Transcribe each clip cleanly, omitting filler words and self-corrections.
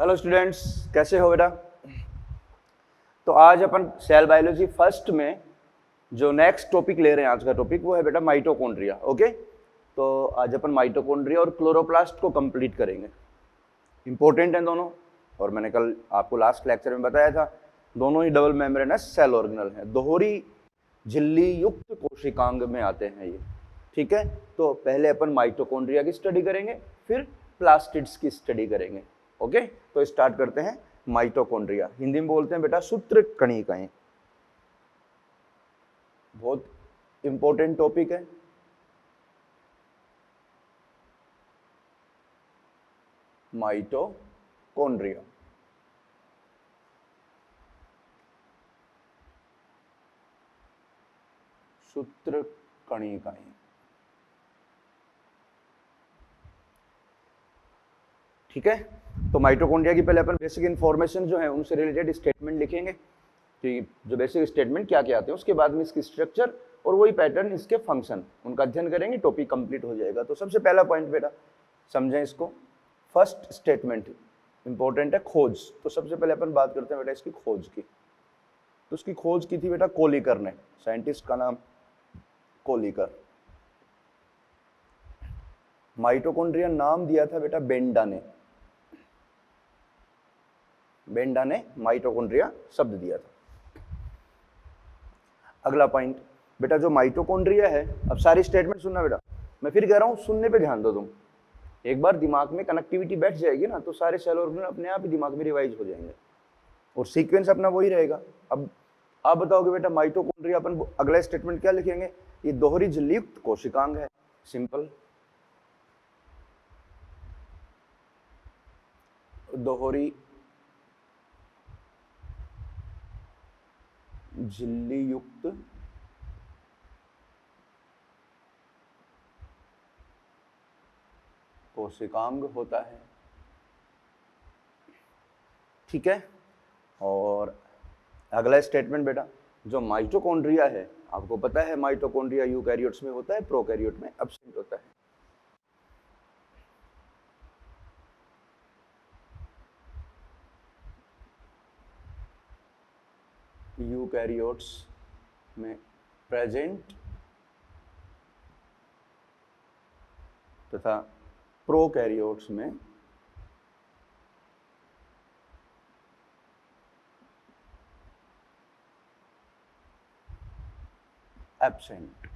Hello students, कैसे हो बेटा। तो आज अपन सेल बायोलॉजी फर्स्ट में जो नेक्स्ट टॉपिक ले रहे हैं, आज का टॉपिक वो है बेटा माइटोकॉन्ड्रिया। ओके, तो आज अपन माइटोकॉन्ड्रिया और क्लोरोप्लास्ट को कंप्लीट करेंगे। इंपॉर्टेंट हैं दोनों, और मैंने कल आपको लास्ट लेक्चर में बताया था दोनों ही डबल मेम्ब्रेनस सेल ऑर्गेनल हैं, दोहरी झिल्ली युक्त कोशिकांग में आते हैं ये। ठीक है, तो पहले अपन माइटोकॉन्ड्रिया की स्टडी करेंगे, फिर प्लास्टिड्स की स्टडी करेंगे। ओके, तो स्टार्ट करते हैं। माइटोकॉन्ड्रिया हिंदी में बोलते हैं बेटा सूत्र कणिकाएं। बहुत इंपॉर्टेंट टॉपिक है। माइटोकॉन्ड्रिया सूत्र कणिकाएं। ठीक है, तो माइटोकॉन्ड्रिया की पहले अपन बेसिक इन्फॉर्मेशन जो है उनसे रिलेटेड स्टेटमेंट लिखेंगे कि जो बेसिक स्टेटमेंट क्या क्या आते हैं, उसके बाद में इसकी स्ट्रक्चर और वही पैटर्न, इसके फंक्शन, उनका अध्ययन करेंगे, टॉपिक कंप्लीट हो जाएगा। तो सबसे पहला पॉइंट बेटा समझें इसको। फर्स्ट स्टेटमेंट इंपॉर्टेंट है, खोज। तो सबसे पहले अपन बात करते हैं बेटा इसकी खोज की। तो उसकी खोज की थी बेटा कोलिकर ने, साइंटिस्ट का नाम कोलिकर। माइटोकॉन्ड्रिया नाम दिया था बेटा बेंडा ने। बेंडा ने माइटोकॉन्ड्रिया शब्द दिया था। अगला पॉइंट बेटा, जो माइटोकॉन्ड्रिया है, अब सारी स्टेटमेंट सुनना बेटा, मैं फिर कह रहा हूं सुनने पे ध्यान दो तुम। एक बार दिमाग में कनेक्टिविटी बैठ जाएगी ना, तो सारे सेल ऑर्गेनल अपने आप ही दिमाग में रिवाइज हो जाएंगे और सीक्वेंस अपना वही रहेगा। अब आप बताओगे बेटा माइटोकॉन्ड्रिया, अपन अगला स्टेटमेंट क्या लिखेंगे? ये दोहरी झिल्ली युक्त कोशिकांग है। सिंपल, दोहरी झिल्ली युक्त कोशिकांग होता है। ठीक है, और अगला स्टेटमेंट बेटा, जो माइटोकॉन्ड्रिया है, आपको पता है माइटोकॉन्ड्रिया यूकैरियोट्स में होता है, प्रोकैरियोट में एब्सेंट होता है। यूकैरियोट्स में प्रेजेंट तथा प्रोकैरियोट्स में एब्सेंट।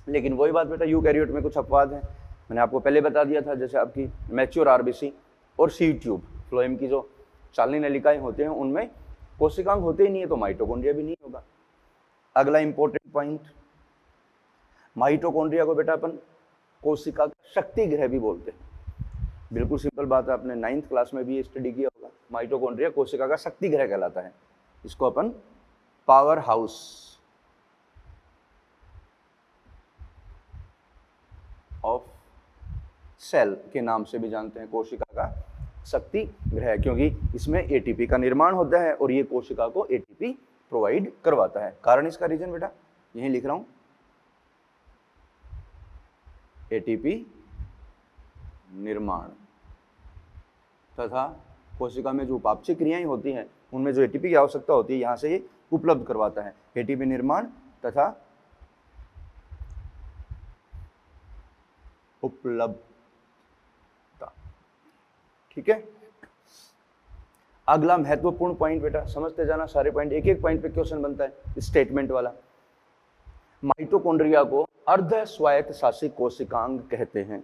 लेकिन वही बात बेटा, यूकैरियोट में कुछ अपवाद हैं। मैंने आपको पहले बता दिया था, जैसे आपकी मैच्योर आरबीसी और सी ट्यूब फ्लोएम की जो चालनी नलिकाएं होते हैं, उनमें कोशिकांग होते ही नहीं है, तो माइटोकॉन्ड्रिया भी नहीं होगा। अगला इंपॉर्टेंट पॉइंट, माइटोकॉन्ड्रिया को बेटा अपन कोशिका का शक्ति गृह भी बोलते हैं। बिल्कुल सिंपल बात है, आपने 9th क्लास में भी ये स्टडी किया होगा। माइटोकॉन्ड्रिया कोशिका का शक्ति गृह कहलाता है। इसको अपन पावर हाउस ऑफ सेल के नाम से भी जानते हैं। कोशिका का शक्ति गृह, क्योंकि इसमें एटीपी का निर्माण होता है और ये कोशिका को एटीपी प्रोवाइड करवाता है। कारण इसका रीजन बेटा यही लिख रहा हूं, एटीपी निर्माण तथा कोशिका में जो उपापचय क्रियाएं होती हैं, उनमें जो एटीपी की आवश्यकता होती है, यहां से ये उपलब्ध करवाता है। एटीपी निर्माण तथा उपलब्धता। ठीक है, अगला महत्वपूर्ण पॉइंट बेटा समझते जाना, सारे पॉइंट एक एक पॉइंट पे क्वेश्चन बनता है स्टेटमेंट वाला। माइटोकॉन्ड्रिया को अर्ध स्वायत्त शासी कोशिकांग कहते हैं।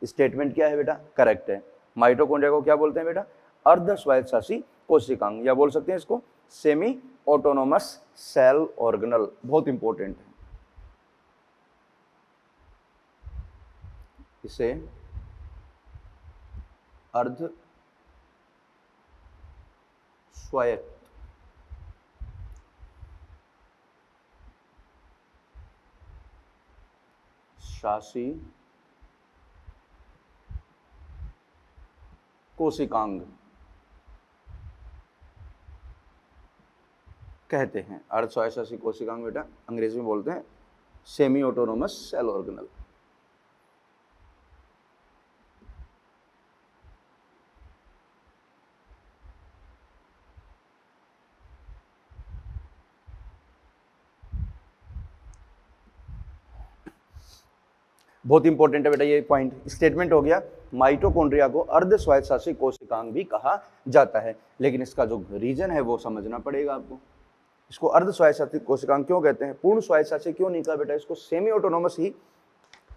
स्टेटमेंट क्या है बेटा? करेक्ट है। माइटोकॉन्ड्रिया को क्या बोलते हैं बेटा? अर्ध स्वायत्त शासी कोशिकांग, या बोल सकते हैं इसको सेमी ऑटोनोमस सेल ऑर्गेनल। बहुत इंपॉर्टेंट है, इसे अर्ध स्वायत्त शासी कोशिकांग कहते हैं। अर्ध स्वायत्त शासी कोशिकांग बेटा अंग्रेजी में बोलते हैं सेमी ऑटोनोमस सेल ऑर्गेनल। बहुत इंपॉर्टेंट है बेटा ये पॉइंट। स्टेटमेंट हो गया माइटोकॉन्ड्रिया को अर्ध स्वायत्तशासी कोशिकांग भी कहा जाता है, लेकिन इसका जो रीजन है वो समझना पड़ेगा आपको। इसको अर्ध स्वायत्तशासी कोशिकांग क्यों कहते हैं, पूर्ण स्वायत्तशासी क्यों नहीं कहा बेटा, इसको सेमी ऑटोनोमस ही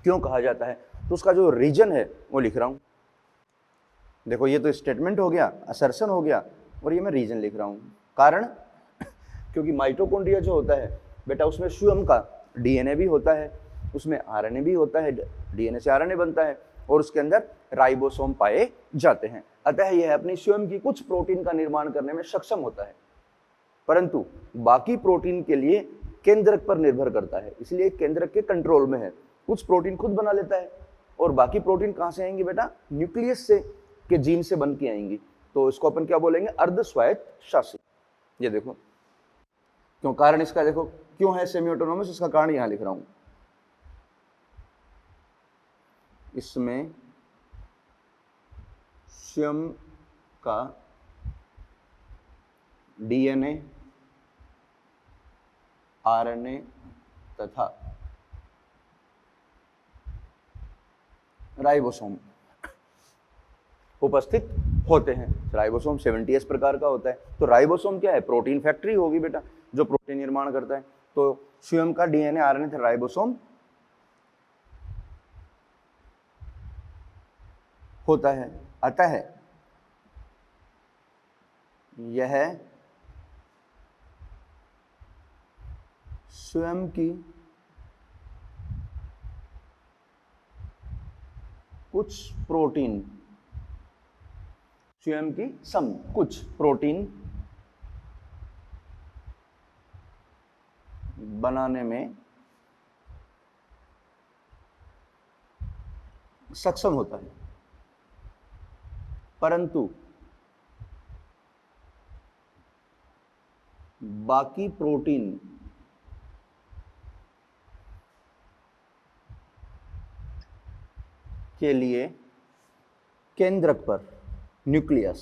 क्यों कहा जाता है, तो उसका जो रीजन है वो लिख रहा हूं। देखो ये तो स्टेटमेंट हो गया, असर्शन हो गया, और ये मैं रीजन लिख रहा हूं। कारण क्योंकि माइटोकॉन्ड्रिया जो होता है बेटा उसमें स्वयं का डीएनए भी होता है, उसमें आरएनए भी होता है, डीएनए से आरएनए बनता है, और उसके अंदर राइबोसोम पाए जाते हैं। अतः यह अपनी स्वयं की कुछ प्रोटीन का निर्माण करने में सक्षम होता है, परंतु बाकी प्रोटीन के लिए केंद्रक पर निर्भर करता है, इसलिए केंद्रक के कंट्रोल में है। कुछ प्रोटीन खुद बना लेता है, और बाकी प्रोटीन कहां से आएंगे बेटा, न्यूक्लियस से के जीन से बन के आएंगी। तो इसको अपन क्या बोलेंगे, अर्ध स्वायत्तशासी। ये देखो क्यों, कारण इसका देखो क्यों है सेमी ऑटोनोमस, इसका कारण यहां लिख रहा हूं। इसमें स्वयं का डीएनए, आरएनए तथा राइबोसोम उपस्थित होते हैं। राइबोसोम 70S प्रकार का होता है। तो राइबोसोम क्या है, प्रोटीन फैक्ट्री होगी बेटा, जो प्रोटीन निर्माण करता है। तो स्वयं का डीएनए, आरएनए तथा राइबोसोम होता है। अतः यह स्वयं की कुछ प्रोटीन, स्वयं की सम कुछ प्रोटीन बनाने में सक्षम होता है, परंतु बाकी प्रोटीन के लिए केंद्रक पर, न्यूक्लियस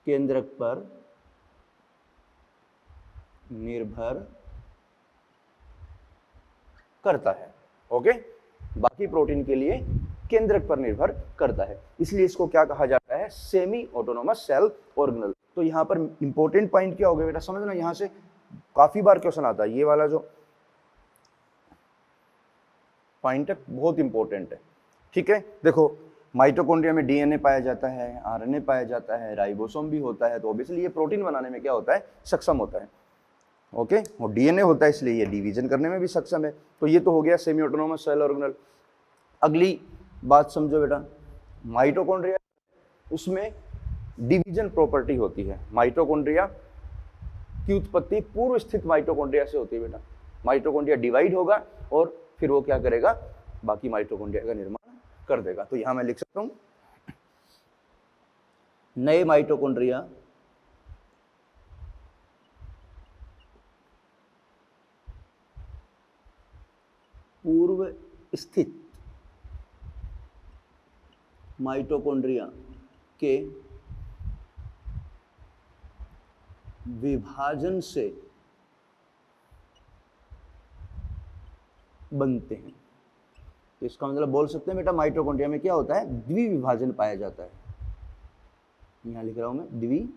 केंद्रक पर निर्भर करता है। ओके, बाकी प्रोटीन के लिए केंद्रक पर निर्भर करता है, इसलिए इसको क्या कहा जाता है, सेमी ऑटोनोमस सेल ऑर्गेनल। तो यहां पर इंपॉर्टेंट पॉइंट क्या हो गया बेटा, समझना, यहां से काफी बार क्वेश्चन आता है, ये वाला जो पॉइंट है बहुत इंपॉर्टेंट है। ठीक है, देखो माइटोकॉन्ड्रिया में डीएनए पाया जाता है, आरएनए पाया जाता है, राइबोसोम भी होता है, तो ऑब्वियसली ये प्रोटीन बनाने में क्या होता है, सक्षम होता है। ओके, और डीएनए होता है इसलिए ये डिवीजन करने में भी सक्षम है। तो ये तो हो गया सेमी ऑटोनोमस सेल ऑर्गेनल। अगली बात समझो बेटा, माइटोकॉन्ड्रिया उसमें डिवीजन प्रॉपर्टी होती है। माइटोकॉन्ड्रिया की उत्पत्ति पूर्व स्थित माइटोकॉन्ड्रिया से होती है बेटा। माइटोकॉन्ड्रिया डिवाइड होगा और फिर वो क्या करेगा, बाकी माइटोकॉन्ड्रिया का निर्माण कर देगा। तो यहां मैं लिख सकता हूं, नए माइटोकॉन्ड्रिया पूर्व स्थित माइटोकॉन्ड्रिया के विभाजन से बनते हैं। तो इसका मतलब बोल सकते हैं बेटा, माइटोकॉन्ड्रिया में क्या होता है, द्विविभाजन पाया जाता है। यहां लिख रहा हूं मैं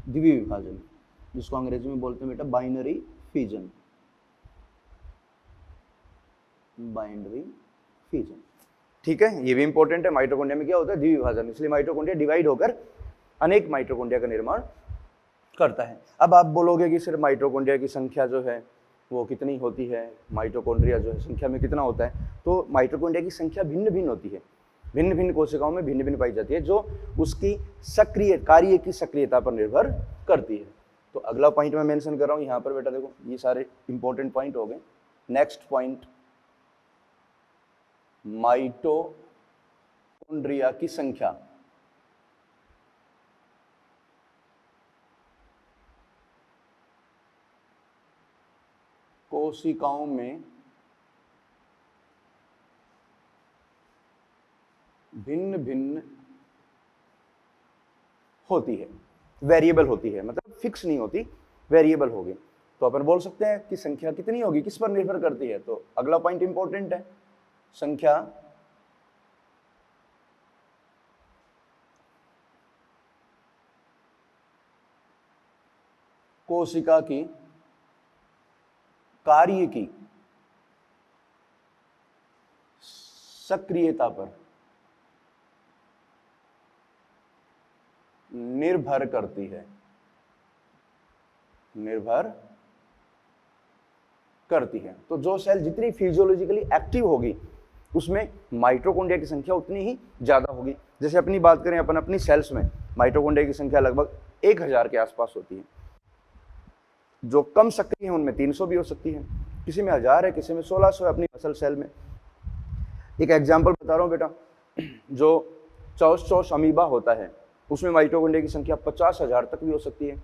द्विविभाजन, जिसको अंग्रेजी में बोलते हैं बेटा बाइनरी फिजन। बाइनरी फिजन, ठीक है, ये भी इंपॉर्टेंट है। माइटोकॉन्ड्रिया में क्या होता है, द्विविभाजन, इसलिए माइटोकॉन्ड्रिया डिवाइड होकर अनेक माइटोकॉन्ड्रिया का निर्माण करता है। अब आप बोलोगे कि सिर्फ माइटोकॉन्ड्रिया की संख्या जो है वो कितनी होती है, माइटोकॉन्ड्रिया जो है संख्या में कितना होता है, तो माइटोकॉन्ड्रिया की संख्या भिन्न भिन्न होती है, भिन्न भिन्न कोशिकाओं में भिन्न भिन्न पाई जाती है, जो उसकी सक्रिय कार्य की सक्रियता पर निर्भर करती है। तो अगला पॉइंट मैं मेंशन कर रहा हूं यहां पर बेटा, देखो ये सारे इंपॉर्टेंट पॉइंट हो गए। नेक्स्ट पॉइंट, माइटोकॉन्ड्रिया की संख्या कोशिकाओं में भिन्न भिन्न होती है, वेरिएबल होती है, मतलब फिक्स नहीं होती, वेरिएबल होगी। तो अपन बोल सकते हैं कि संख्या कितनी होगी, किस पर निर्भर करती है। तो अगला पॉइंट इंपॉर्टेंट है, संख्या कोशिका की कार्य की सक्रियता पर निर्भर करती है, निर्भर करती है। तो जो सेल जितनी फिजियोलॉजिकली एक्टिव होगी उसमें माइटोकॉन्ड्रिया की संख्या उतनी ही ज्यादा होगी। जैसे अपनी बात करें, अपन अपनी सेल्स में माइटोकॉन्ड्रिया की संख्या लगभग 1000 के आसपास होती है। जो कम सक्रिय है उनमें 300 भी हो सकती है, किसी में 1000 है, किसी में 1600 है अपनी मसल सेल में। एक एग्जाम्पल बता रहा हूँ बेटा, जो चौस अमीबा होता है उसमें माइटोकॉन्ड्रिया की संख्या 50,000 तक भी हो सकती है।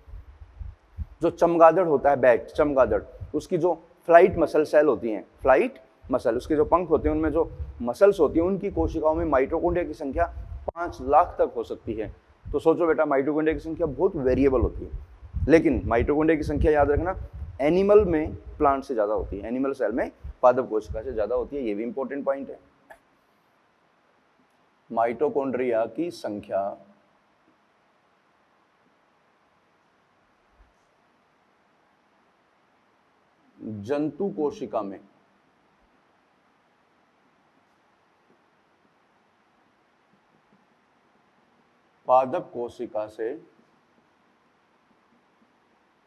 जो चमगादड़ होता है, बैट चमगादड़, उसकी जो फ्लाइट मसल सेल होती हैं, फ्लाइट मसल, उसके जो पंख होते हैं उनमें जो मसल्स होती हैं, उनकी कोशिकाओं में माइटोकॉन्ड्रिया की संख्या 5 लाख तक हो सकती है। तो सोचो बेटा, माइटोकॉन्ड्रिया की संख्या बहुत वेरिएबल होती है। लेकिन माइटोकॉन्ड्रिया की संख्या याद रखना, एनिमल में प्लांट से ज्यादा होती है, एनिमल सेल में पादप कोशिका से ज्यादा होती है। ये भी इंपॉर्टेंट पॉइंट है। माइटोकॉन्ड्रिया की संख्या जंतु कोशिका में पादप कोशिका से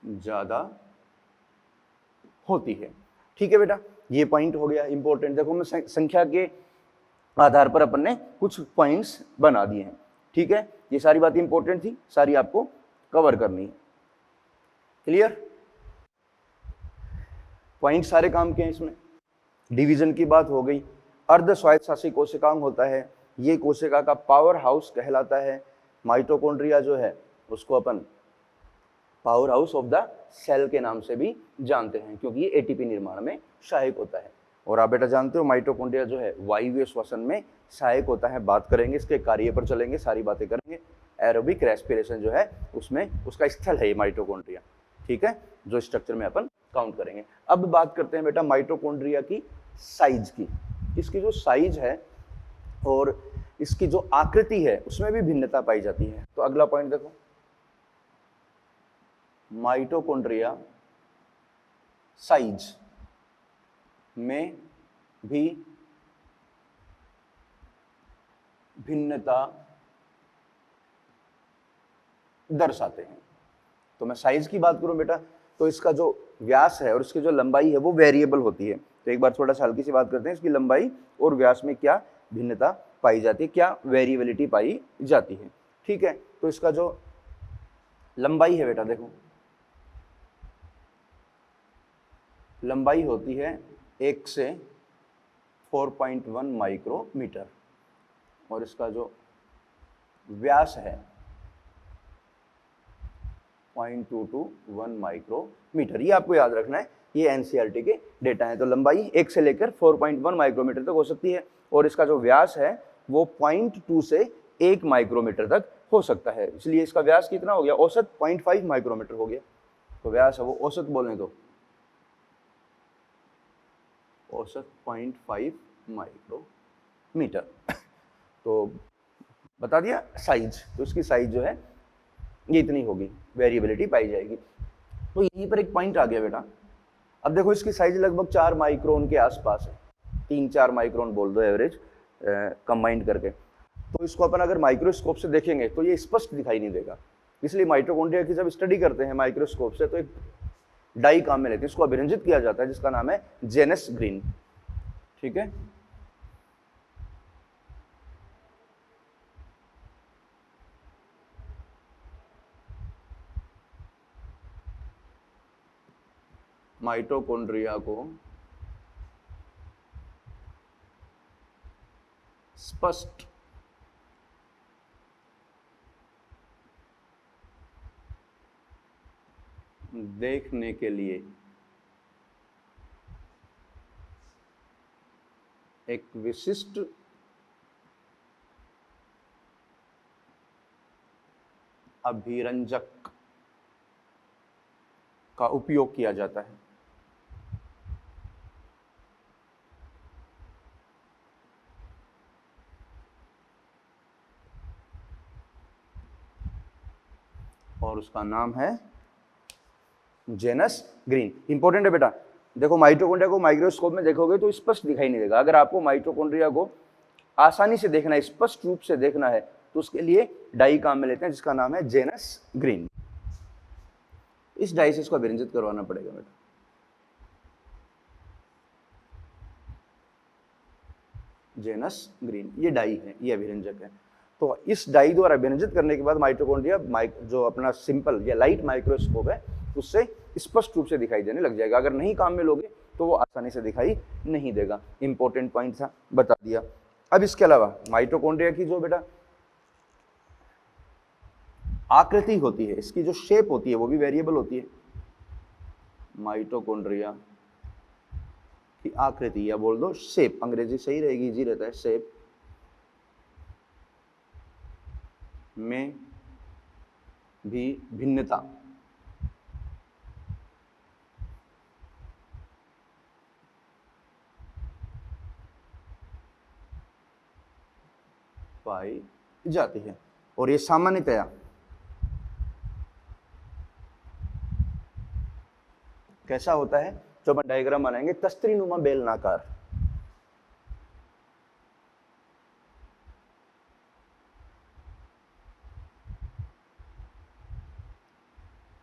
ज्यादा होती है। ठीक है बेटा, ये पॉइंट हो गया इंपॉर्टेंट। देखो, मैं संख्या के आधार पर अपन ने कुछ पॉइंट्स बना दिए हैं। ठीक है, ये सारी बातें इंपॉर्टेंट थी, सारी आपको कवर करनी है। क्लियर? पॉइंट सारे काम के हैं इसमें। डिवीजन की बात हो गई। अर्ध स्वायत्तशासी कोशिकांग होता है, ये कोशिका का पावर हाउस कहलाता है। माइटोकॉन्ड्रिया जो है उसको अपन power house of the cell के नाम से भी जानते हैं, क्योंकि ये एटीपी निर्माण में सहायक होता है। और आप बेटा जानते हो माइटोकॉन्ड्रिया जो है वायवीय श्वसन में सहायक होता है। बात करेंगे इसके कार्य पर, चलेंगे, सारी बातें करेंगे। एरोबिक रेस्पिरेशन जो है उसमें उसका स्थल है ये माइटोकॉन्ड्रिया। ठीक है, जो स्ट्रक्चर में अपन काउंट करेंगे। अब बात करते हैं बेटा माइटोकॉन्ड्रिया की साइज की। इसकी जो साइज है और इसकी जो आकृति है उसमें भी भिन्नता पाई जाती है। तो अगला पॉइंट देखो, माइटोकॉन्ड्रिया साइज में भी भिन्नता दर्शाते हैं। तो मैं साइज की बात करूं बेटा, तो इसका जो व्यास है और इसकी जो लंबाई है वो वेरिएबल होती है। तो एक बार थोड़ा सा हल्की सी बात करते हैं, इसकी लंबाई और व्यास में क्या भिन्नता पाई जाती है, क्या वेरिएबिलिटी पाई जाती है। ठीक है, तो इसका जो लंबाई है बेटा, देखो लंबाई होती है 1 से 4.1 माइक्रोमीटर और इसका जो व्यास है 0.221 माइक्रोमीटर। ये आपको याद रखना है, ये एनसीईआरटी के डेटा है। तो लंबाई 1 से लेकर 4.1 माइक्रोमीटर तक हो सकती है और इसका जो व्यास है वो 0.2 से 1 माइक्रोमीटर तक हो सकता है। इसलिए इसका व्यास कितना हो गया, औसत 0.5 माइक्रोमीटर हो गया। तो व्यास है वो औसत बोलें तो औसत 0.5 माइक्रोमीटर। तो बता दिया साइज, तो इसकी साइज जो है ये इतनी होगी, वेरिएबिलिटी पाई जाएगी। तो यहीं पर एक पॉइंट आ गया बेटा। अब देखो इसकी साइज लगभग 4 माइक्रोन के आसपास है, 3-4 माइक्रोन बोल दो एवरेज कंबाइंड करके। तो इसको अपन अगर माइक्रोस्कोप से देखेंगे तो ये स्पष्ट दिखाई नहीं देगा। इसलिए माइटोकॉन्ड्रिया की जब स्टडी करते हैं माइक्रोस्कोप से तो एक डाई काम में लेते हैं, इसको अभिरंजित किया जाता है जिसका नाम है जेनस ग्रीन। ठीक है, माइटोकॉन्ड्रिया को स्पष्ट देखने के लिए एक अभिरंजक का उपयोग किया जाता है। और उसका नाम है जेनस ग्रीन। इंपॉर्टेंट है बेटा। देखो माइटोकॉन्ड्रिया को माइक्रोस्कोप में देखोगे तो स्पष्ट दिखाई नहीं देगा। अगर आपको माइटोकॉन्ड्रिया को आसानी से देखना है, स्पष्ट रूप से देखना है, तो उसके लिए डाई काम में लेते हैं जिसका नाम है जेनस ग्रीन। इस डाई से इसको अभिरंजित करवाना पड़ेगा बेटा। जेनस ग्रीन ये डाई है, ये अभिरंजक है। तो इस डाई द्वारा अभिरंजित करने के बाद माइटोकॉन्ड्रिया जो अपना सिंपल या लाइट माइक्रोस्कोप है उससे स्पष्ट रूप से दिखाई देने लग जाएगा। अगर नहीं काम में लोगे तो वो आसानी से दिखाई नहीं देगा। इंपॉर्टेंट पॉइंट था, बता दिया। अब इसके अलावा माइटोकॉन्ड्रिया की जो बेटा आकृति होती है, इसकी जो शेप होती है वो भी वेरिएबल होती है। माइटोकॉन्ड्रिया की आकृति या बोल दो शेप, अंग्रेजी सही रहेगी, इजी रहता है, शेप में भी भिन्नता पाई जाती है। और ये सामान्यतया कैसा होता है, जो अपन डायग्राम बनाएंगे, तस्त्रीनुमा बेलनाकार।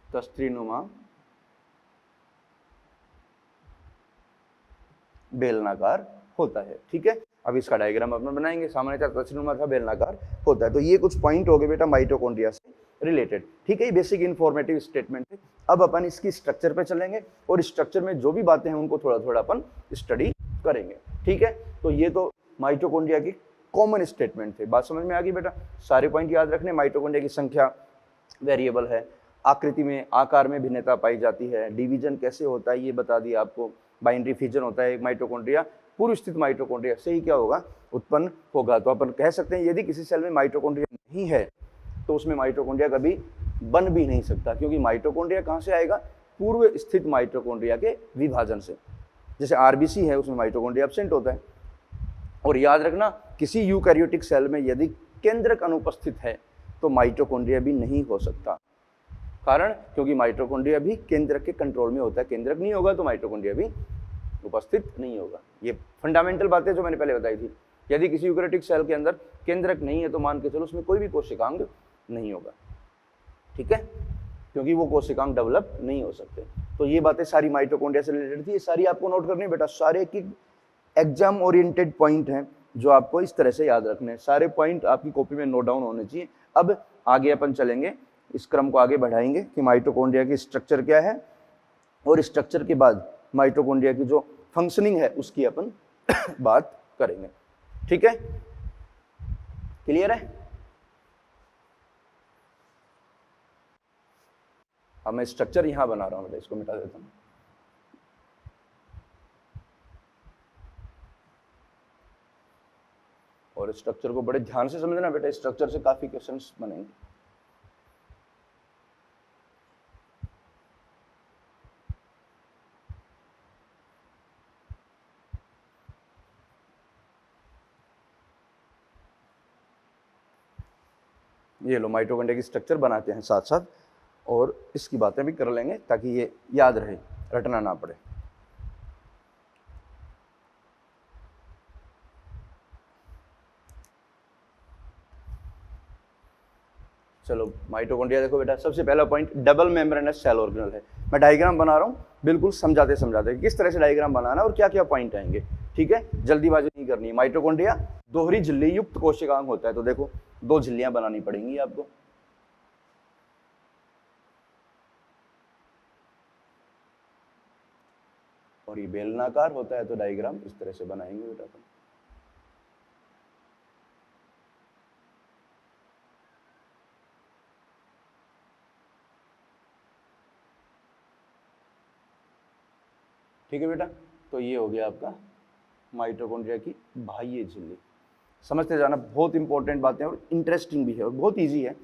तस्त्रीनुमा बेलनाकार होता है। ठीक है, अब इसका डायग्राम अपन बनाएंगे। सामान्यतः तस्त्रीनुमा था, बेलनाकार होता है। तो ये कुछ पॉइंट हो गए बेटा माइटोकॉन्ड्रिया से रिलेटेड। ठीक है, ये बेसिक इंफॉर्मेटिव स्टेटमेंट है। अब अपन इसकी स्ट्रक्चर पे चलेंगे और स्ट्रक्चर में जो भी बातें हैं उनको थोड़ा थोड़ा अपन स्टडी करेंगे। ठीक है, तो ये तो माइटोकॉन्ड्रिया की कॉमन स्टेटमेंट थे। बात समझ में आ गई बेटा? सारे पॉइंट याद रखने। माइटोकॉन्ड्रिया की संख्या वेरिएबल है, आकृति में आकार में भिन्नता पाई जाती है, डिवीजन कैसे होता है ये बता दिया आपको, बाइनरी फिजन होता है, एक माइटोकॉन्ड्रिया पूर्व स्थित माइटोकॉन्ड्रिया से ही क्या होगा, उत्पन्न होगा। तो अपन कह सकते हैं यदि किसी सेल में माइटोकॉन्ड्रिया नहीं है तो उसमें माइटोकॉन्ड्रिया कभी बन भी नहीं सकता, क्योंकि माइटोकॉन्ड्रिया कहाँ से आएगा, पूर्व स्थित माइटोकॉन्ड्रिया के विभाजन से। जैसे आरबीसी है उसमें माइटोकॉन्ड्रिया एब्सेंट होता है। और याद रखना, किसी यूकैरियोटिक सेल में यदि केंद्रक अनुपस्थित है तो माइटोकॉन्ड्रिया भी नहीं हो सकता। कारण, क्योंकि माइटोकॉन्ड्रिया भी केंद्रक के कंट्रोल में होता है। केंद्रक नहीं होगा तो माइटोकॉन्ड्रिया भी उपस्थित नहीं होगा। ये फंडामेंटल बातें जो मैंने पहले बताई थी। यदि किसी यूकैरियोटिक सेल के अंदर केंद्रक नहीं है तो मान के चलो उसमें कोई भी कोशिकांग नहीं होगा। ठीक है, क्योंकि वो कोशिकांग डेवलप नहीं हो सकते। तो ये बातें सारी माइटोकॉन्ड्रिया से रिलेटेड थी। ये सारी आपको नोट करनी है बेटा। सारे की एग्जाम ओरिएंटेड पॉइंट हैं जो आपको इस तरह से याद रखने हैं। सारे पॉइंट आपकी कॉपी में नोट डाउन होने चाहिए। अब आगे अपन चलेंगे, इस क्रम को आगे बढ़ाएंगे कि माइटोकॉन्ड्रिया की स्ट्रक्चर क्या है और स्ट्रक्चर के बाद माइटोकॉन्ड्रिया की जो फंक्शनिंग है उसकी अपन बात करेंगे। ठीक है, क्लियर है? अब मैं स्ट्रक्चर यहां बना रहा हूं, इसको मिटा देता हूं। और स्ट्रक्चर को बड़े ध्यान से समझना बेटा, स्ट्रक्चर से काफी क्वेश्चंस बनेंगे। ये लो, माइटोकॉन्ड्रिया की स्ट्रक्चर बनाते हैं साथ साथ, और इसकी बातें भी कर लेंगे ताकि ये याद रहे, रटना ना पड़े। चलो माइटोकॉन्ड्रिया देखो बेटा, सबसे पहला point double membranous cell organelle है। मैं डायग्राम बना रहा हूँ, बिल्कुल समझाते समझाते किस तरह से डायग्राम बनाना और क्या क्या पॉइंट आएंगे। ठीक है, जल्दीबाजी नहीं करनी है। माइटोकॉन्ड्रिया दोहरी झिल्ली युक्त कोशिकांग होता है। तो देखो 2 झिल्लियां बनानी पड़ेंगी आपको। और ये बेलनाकार होता है तो डायग्राम इस तरह से बनाएंगे बेटा। ठीक है बेटा, तो ये हो गया आपका माइटोकॉन्ड्रिया की बाह्य झिल्ली। समझते जाना, बहुत इंपॉर्टेंट बातें और इंटरेस्टिंग भी है और बहुत इजी है।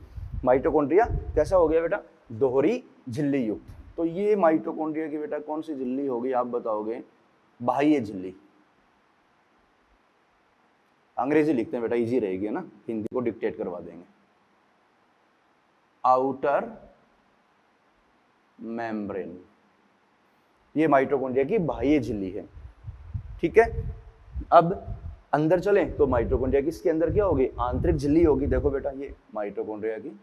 माइटोकॉन्ड्रिया कैसा हो गया बेटा, दोहरी झिल्ली युक्त। तो ये माइटोकॉन्ड्रिया की बेटा कौन सी झिल्ली होगी, आप बताओगे, बाह्य झिल्ली। अंग्रेजी लिखते हैं बेटा, इजी रहेगी, है ना, हिंदी को डिक्टेट करवा देंगे। आउटर मेम्ब्रेन, ये माइटोकॉन्ड्रिया की बाह्य झिल्ली है, ठीक है। अब अंदर चलें तो माइटोकॉन्ड्रिया की इसके अंदर क्या होगी, आंतरिक झिल्ली होगी। देखो बेटा ये माइटोकॉन्ड्रिया की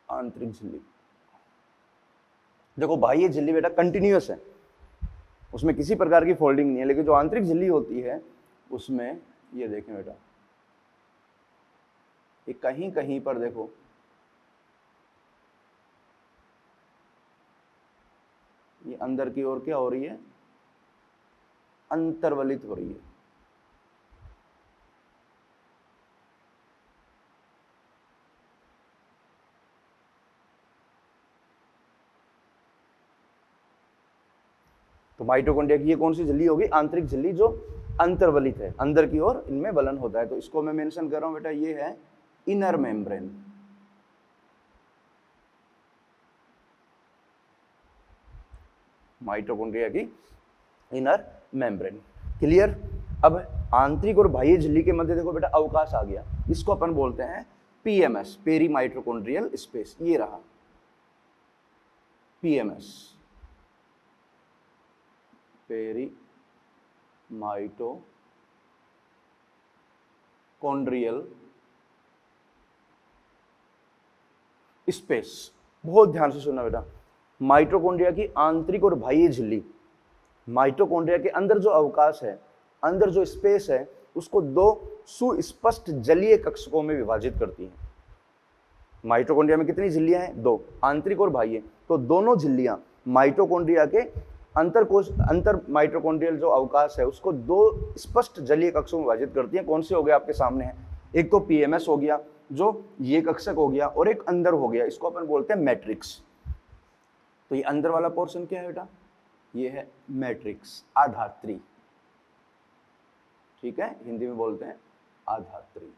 आंतरिक झिल्ली, देखो बाह्य झिल्ली बेटा कंटिन्यूअस है, उसमें किसी प्रकार की फोल्डिंग नहीं है, लेकिन जो आंतरिक झिल्ली होती है उसमें ये देखें बेटा, ये कहीं कहीं पर देखो ये अंदर की ओर क्या हो रही है, अंतर्वलित हो रही है। तो माइटोकॉन्ड्रिया की ये कौन सी झिल्ली होगी, आंतरिक झिल्ली जो अंतर्वलित है, अंदर की ओर इनमें वलन होता है। तो इसको मैं मेंशन कर रहा हूं बेटा, ये है इनर मेम्ब्रेन। माइटोकॉन्ड्रिया की इनर मेम्ब्रेन, क्लियर। अब आंतरिक और बाह्य झिल्ली के मध्य देखो बेटा अवकाश आ गया, इसको अपन बोलते हैं पीएमएस, पेरी माइटोकॉन्ड्रियल स्पेस। ये रहा पीएमएस, पेरी माइटोकॉन्ड्रियल स्पेस। बहुत ध्यान से सुनना बेटा, माइटोकॉन्ड्रिया की आंतरिक और बाह्य झिल्ली, माइटोकॉन्ड्रिया के अंदर जो अवकाश है, अंदर जो स्पेस है, उसको दो सुस्पष्ट जलीय कक्षकों में विभाजित करती है। माइटोकॉन्ड्रिया में कितनी झिल्लियां हैं, दो, आंतरिक और बाह्य। तो दोनों झिल्लियां माइटोकॉन्ड्रिया के अंतर माइटोकॉन्ड्रियल जो अवकाश है उसको दो स्पष्ट जलीय कक्षों में विभाजित करती हैं। कौन से हो गए आपके सामने है, एक तो पीएमएस हो गया जो ये कक्षक हो गया, और एक अंदर हो गया, इसको अपन बोलते हैं मैट्रिक्स। तो ये अंदर वाला पोर्शन क्या है बेटा, ये है मैट्रिक्स, आधात्री, ठीक है, हिंदी में बोलते हैं आधात्री।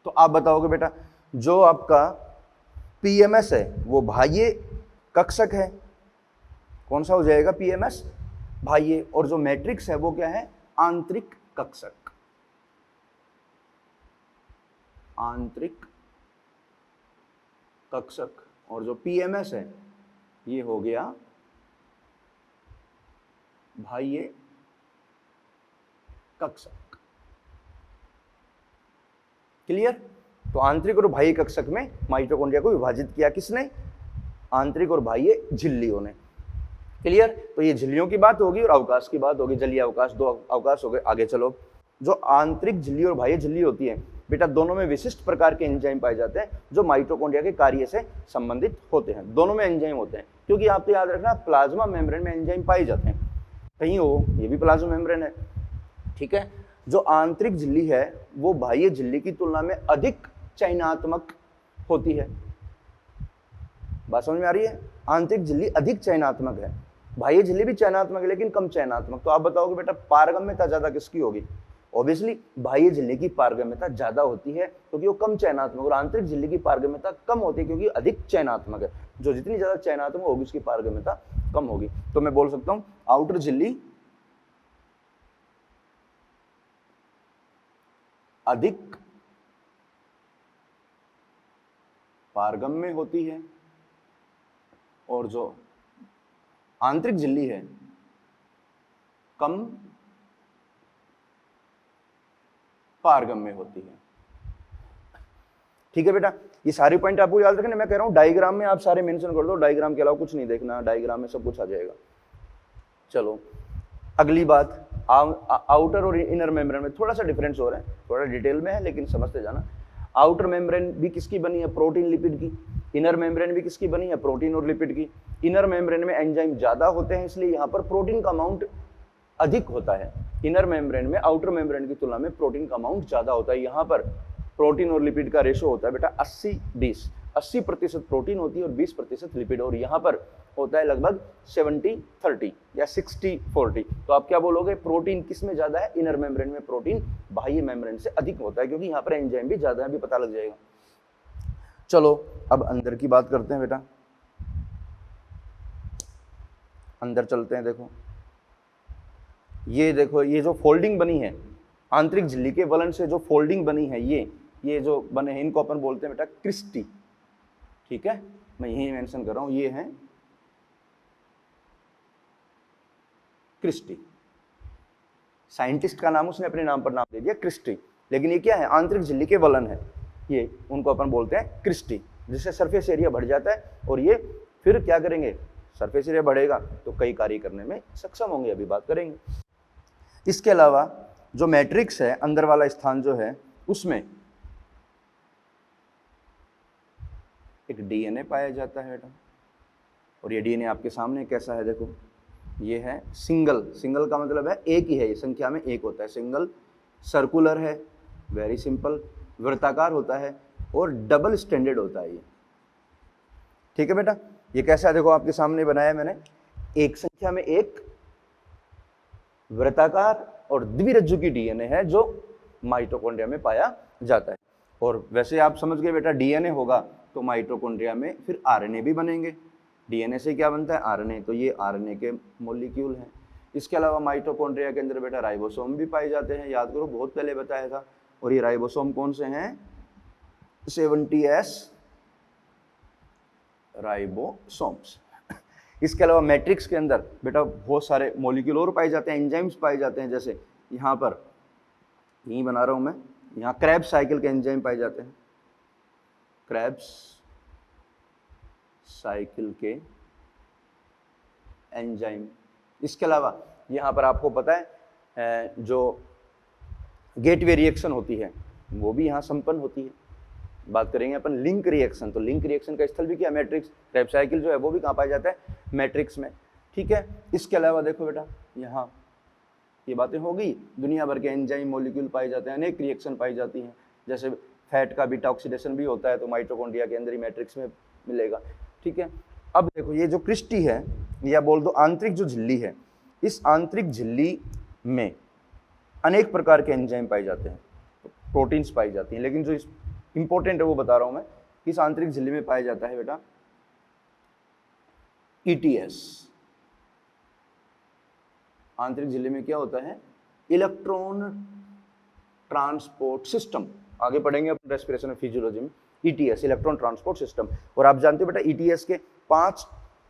तो आप बताओगे बेटा जो आपका पीएमएस है वो बाह्य कक्षक है, कौन सा हो जाएगा, पीएमएस बाह्य, और जो मैट्रिक्स है वो क्या है, आंतरिक कक्षक, आंतरिक कक्षक, और जो पीएमएस है ये हो गया बाह्य कक्षक, क्लियर। तो आंतरिक और बाह्य कक्षक में माइटोकॉन्ड्रिया को विभाजित किया किसने, आंतरिक और बाह्य झिल्लियों ने, क्लियर। तो ये झिल्लियों की बात होगी और अवकाश की बात होगी, जलीय अवकाश, दो अवकाश हो गए। आगे चलो, जो आंतरिक झिल्ली और बाह्य झिल्ली होती है बेटा, दोनों में विशिष्ट प्रकार के एंजाइम पाए जाते हैं जो माइटोकॉन्ड्रिया के कार्य से संबंधित होते हैं। दोनों में एंजाइम होते हैं, क्योंकि आप तो याद रखना प्लाज्मा मेम्ब्रेन में एंजाइम पाए जाते हैं, कहीं हो ये भी प्लाज्मा मेम्ब्रेन है, ठीक है। जो आंतरिक झिल्ली है वो बाह्य झिल्ली की तुलना में अधिक चयनात्मक होती है। बात समझ में आ रही है, आंतरिक झिल्ली अधिक चयनात्मक है, बाह्य झिल्ली भी चयनात्मक है लेकिन कम चयनात्मक। तो आप बताओगे बेटा पारगम्यता ज्यादा किसकी होगी, ऑब्वियसली बाह्य झिल्ली की पारगम्यता ज्यादा होती है क्योंकि वो कम चयनात्मक, और आंतरिक झिल्ली की पारगम्यता कम होती है क्योंकि अधिक चयनात्मक है। जो जितनी ज्यादा चयनात्मक होगी उसकी पारगम्यता कम होगी। तो मैं बोल सकता हूं आउटर झिल्ली अधिक पारगम्य होती है और जो आंतरिक झिल्ली है कम पारगम्य होती है, ठीक है बेटा। ये सारे पॉइंट आपको याद रखना, मैं कह रहा हूं डायग्राम में आप सारे मेंशन कर दो, डायग्राम के अलावा कुछ नहीं देखना, डायग्राम में सब कुछ आ जाएगा। चलो अगली बात, आउटर और इनर मेम्ब्रेन में थोड़ा सा डिफरेंस हो रहा है, थोड़ा डिटेल में है लेकिन समझते जाना। आउटर मेम्ब्रेन भी किसकी बनी है, प्रोटीन लिपिड की। इनर मेम्ब्रेन भी किसकी बनी है, प्रोटीन और लिपिड की। इनर मेम्ब्रेन में एंजाइम ज्यादा होते हैं इसलिए यहाँ पर प्रोटीन का अमाउंट अधिक होता है। इनर मेम्ब्रेन में आउटर मेम्ब्रेन की तुलना में प्रोटीन का अमाउंट ज्यादा होता है। यहाँ पर प्रोटीन और लिपिड का रेशो होता है बेटा 80-20। 80% प्रोटीन होती है और 20% लिपिड, और यहाँ पर होता है लगभग 70-30 या 60-40। तो आप क्या बोलोगे, प्रोटीन किस में ज्यादा है, इनर मेम्ब्रेन में प्रोटीन बाह्य मेम्ब्रेन से अधिक होता है, क्योंकि यहाँ पर एंजाइम भी ज्यादा है, अभी पता लग जाएगा। चलो अब अंदर की बात करते हैं बेटा, अंदर चलते हैं। देखो ये जो फोल्डिंग बनी है आंतरिक झिल्ली के वलन से, जो फोल्डिंग बनी है, ये जो बने हैं, इनको अपन बोलते हैं बेटा क्रिस्टी। ठीक है, मैं यही मेंशन कर रहा हूं, ये है क्रिस्टी। साइंटिस्ट का नाम उसने अपने नाम पर नाम दे दिया क्रिस्टी, लेकिन ये क्या है, आंतरिक झिल्ली के वलन है, ये उनको अपन बोलते हैं क्रिस्टी, जिससे सरफेस एरिया बढ़ जाता है, और ये फिर क्या करेंगे, सरफेस एरिया बढ़ेगा तो कई कार्य करने में सक्षम होंगे, अभी बात करेंगे। इसके अलावा जो मैट्रिक्स है, अंदर वाला स्थान जो है, उसमें एक डीएनए पाया जाता है बेटा, और ये डीएनए आपके सामने कैसा है, देखो ये है सिंगल का मतलब है एक ही है, ये संख्या में एक होता है, सिंगल, सर्कुलर है, वेरी सिंपल, वृत्ताकार होता है, और डबल स्टैंडर्ड होता है ये। ठीक है बेटा, ये कैसा है, देखो आपके सामने बनाया मैंने, एक संख्या में एक, वृत्ताकार और द्विरज्जु की डीएनए है जो माइटोकॉन्ड्रिया में पाया जाता है। और वैसे आप समझ गए बेटा, डीएनए होगा तो माइटोकॉन्ड्रिया में फिर आरएनए भी बनेंगे। डीएनए से क्या बनता है, आरएनए, तो ये आरएनए के मॉलिक्यूल हैं। इसके अलावा माइटोकॉन्ड्रिया के अंदर बेटा राइबोसोम भी पाए जाते हैं, याद करो बहुत पहले बताया था। और ये राइबोसोम कौन से हैं, 70S राइबोसोम्स। इसके अलावा मैट्रिक्स के अंदर बेटा बहुत सारे मॉलिक्यूल और पाए जाते हैं, एंजाइम्स पाए जाते हैं, जैसे यहाँ पर यही बना रहा हूँ मैं, यहाँ क्रेब्स साइकिल के एंजाइम पाए जाते हैं, क्रेब्स साइकिल के एंजाइम। इसके अलावा यहाँ पर आपको पता है जो गेटवे रिएक्शन होती है वो भी यहाँ संपन्न होती है। बात करेंगे अपन लिंक रिएक्शन, तो लिंक रिएक्शन का स्थल भी क्या, मैट्रिक्स। क्रेब्स साइकिल जो है वो भी कहाँ पाया जाता है, मैट्रिक्स में। ठीक है, इसके अलावा देखो बेटा यहाँ ये बातें हो गई, दुनिया भर के एंजाइम मॉलिक्यूल पाए जाते हैं, अनेक रिएक्शन पाई जाती हैं, जैसे फैट का बीटा ऑक्सीडेशन भी होता है, तो माइटोकॉन्ड्रिया के अंदर ही मैट्रिक्स में मिलेगा। ठीक है, अब देखो ये जो क्रिस्टी है, या बोल दो आंतरिक जो झिल्ली है, इस आंतरिक झिल्ली में अनेक प्रकार के एंजाइम पाए जाते हैं, प्रोटीन्स पाई जाती हैं, लेकिन जो इस इंपॉर्टेंट है वो बता रहा हूं मैं, किस आंतरिक झिल्ली में पाया जाता है बेटा, ईटीएस। आंतरिक झिल्ली में क्या होता है, इलेक्ट्रॉन ट्रांसपोर्ट सिस्टम। आगे पढ़ेंगे अपन रेस्पिरेशन और फिजियोलॉजी में, ईटीएस, इलेक्ट्रॉन ट्रांसपोर्ट सिस्टम। और आप जानते हो बेटा ईटीएस के 5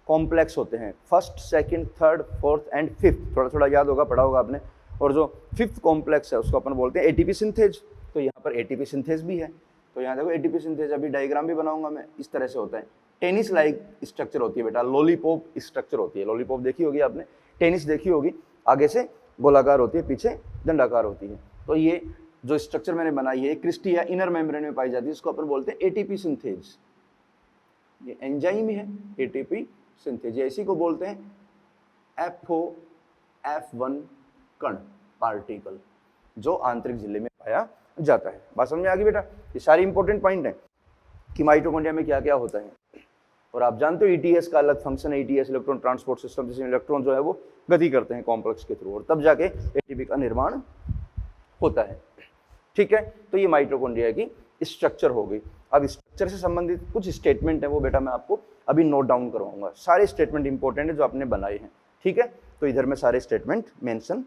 कॉम्प्लेक्स होते हैं, first, second, third, fourth and fifth, थोड़ा थोड़ा याद होगा, पढ़ा होगा आपने। और जो फिफ्थ कॉम्प्लेक्स है उसको अपन बोलते हैं एटीपी सिंथेज, तो यहाँ पर एटीपी सिंथेज भी है। तो यहाँ देखो एटीपी सिंथेज, अभी डायग्राम भी बनाऊंगा मैं, इस तरह से होता है। टेनिस लाइक स्ट्रक्चर होती है बेटा, लॉलीपॉप स्ट्रक्चर होती है, लॉलीपॉप देखी होगी आपने, टेनिस देखी होगी, आगे से गोलाकार होती है, पीछे दंडाकार होती है। तो ये जो स्ट्रक्चर मैंने बनाई है क्रिस्टी या इनर मेम्ब्रेन में पाई जाती है, इसको अपन बोलते हैं एटीपी सिंथेज। ये एंजाइम है एटीपी सिंथेज, इसी को बोलते हैं FOF1 कण पार्टिकल, जो आंतरिक झिल्ली में पाया जाता है। बात समझ में आ गई बेटा, ये सारी इंपॉर्टेंट पॉइंट है कि माइटोकॉन्ड्रिया में क्या क्या होता है। और आप जानते हो ईटीएस का अलग फंक्शन है, ईटीएस इलेक्ट्रॉन ट्रांसपोर्ट सिस्टम, जिसमें इलेक्ट्रॉन जो है वो गति करते हैं कॉम्प्लेक्स के थ्रू, और तब जाके एटीपी का निर्माण होता है। ठीक है, तो ये माइटोकॉन्ड्रिया की स्ट्रक्चर हो गई। अब स्ट्रक्चर से संबंधित कुछ स्टेटमेंट है वो बेटा मैं आपको अभी नोट डाउन करवाऊंगा, सारे स्टेटमेंट इंपॉर्टेंट है जो आपने बनाए हैं। ठीक है, तो इधर मैं सारे स्टेटमेंट मेंशन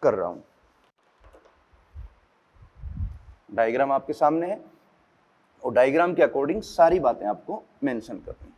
कर रहा हूं। डायग्राम आपके सामने है और डायग्राम के अकॉर्डिंग सारी बातें आपको मेंशन करनी है।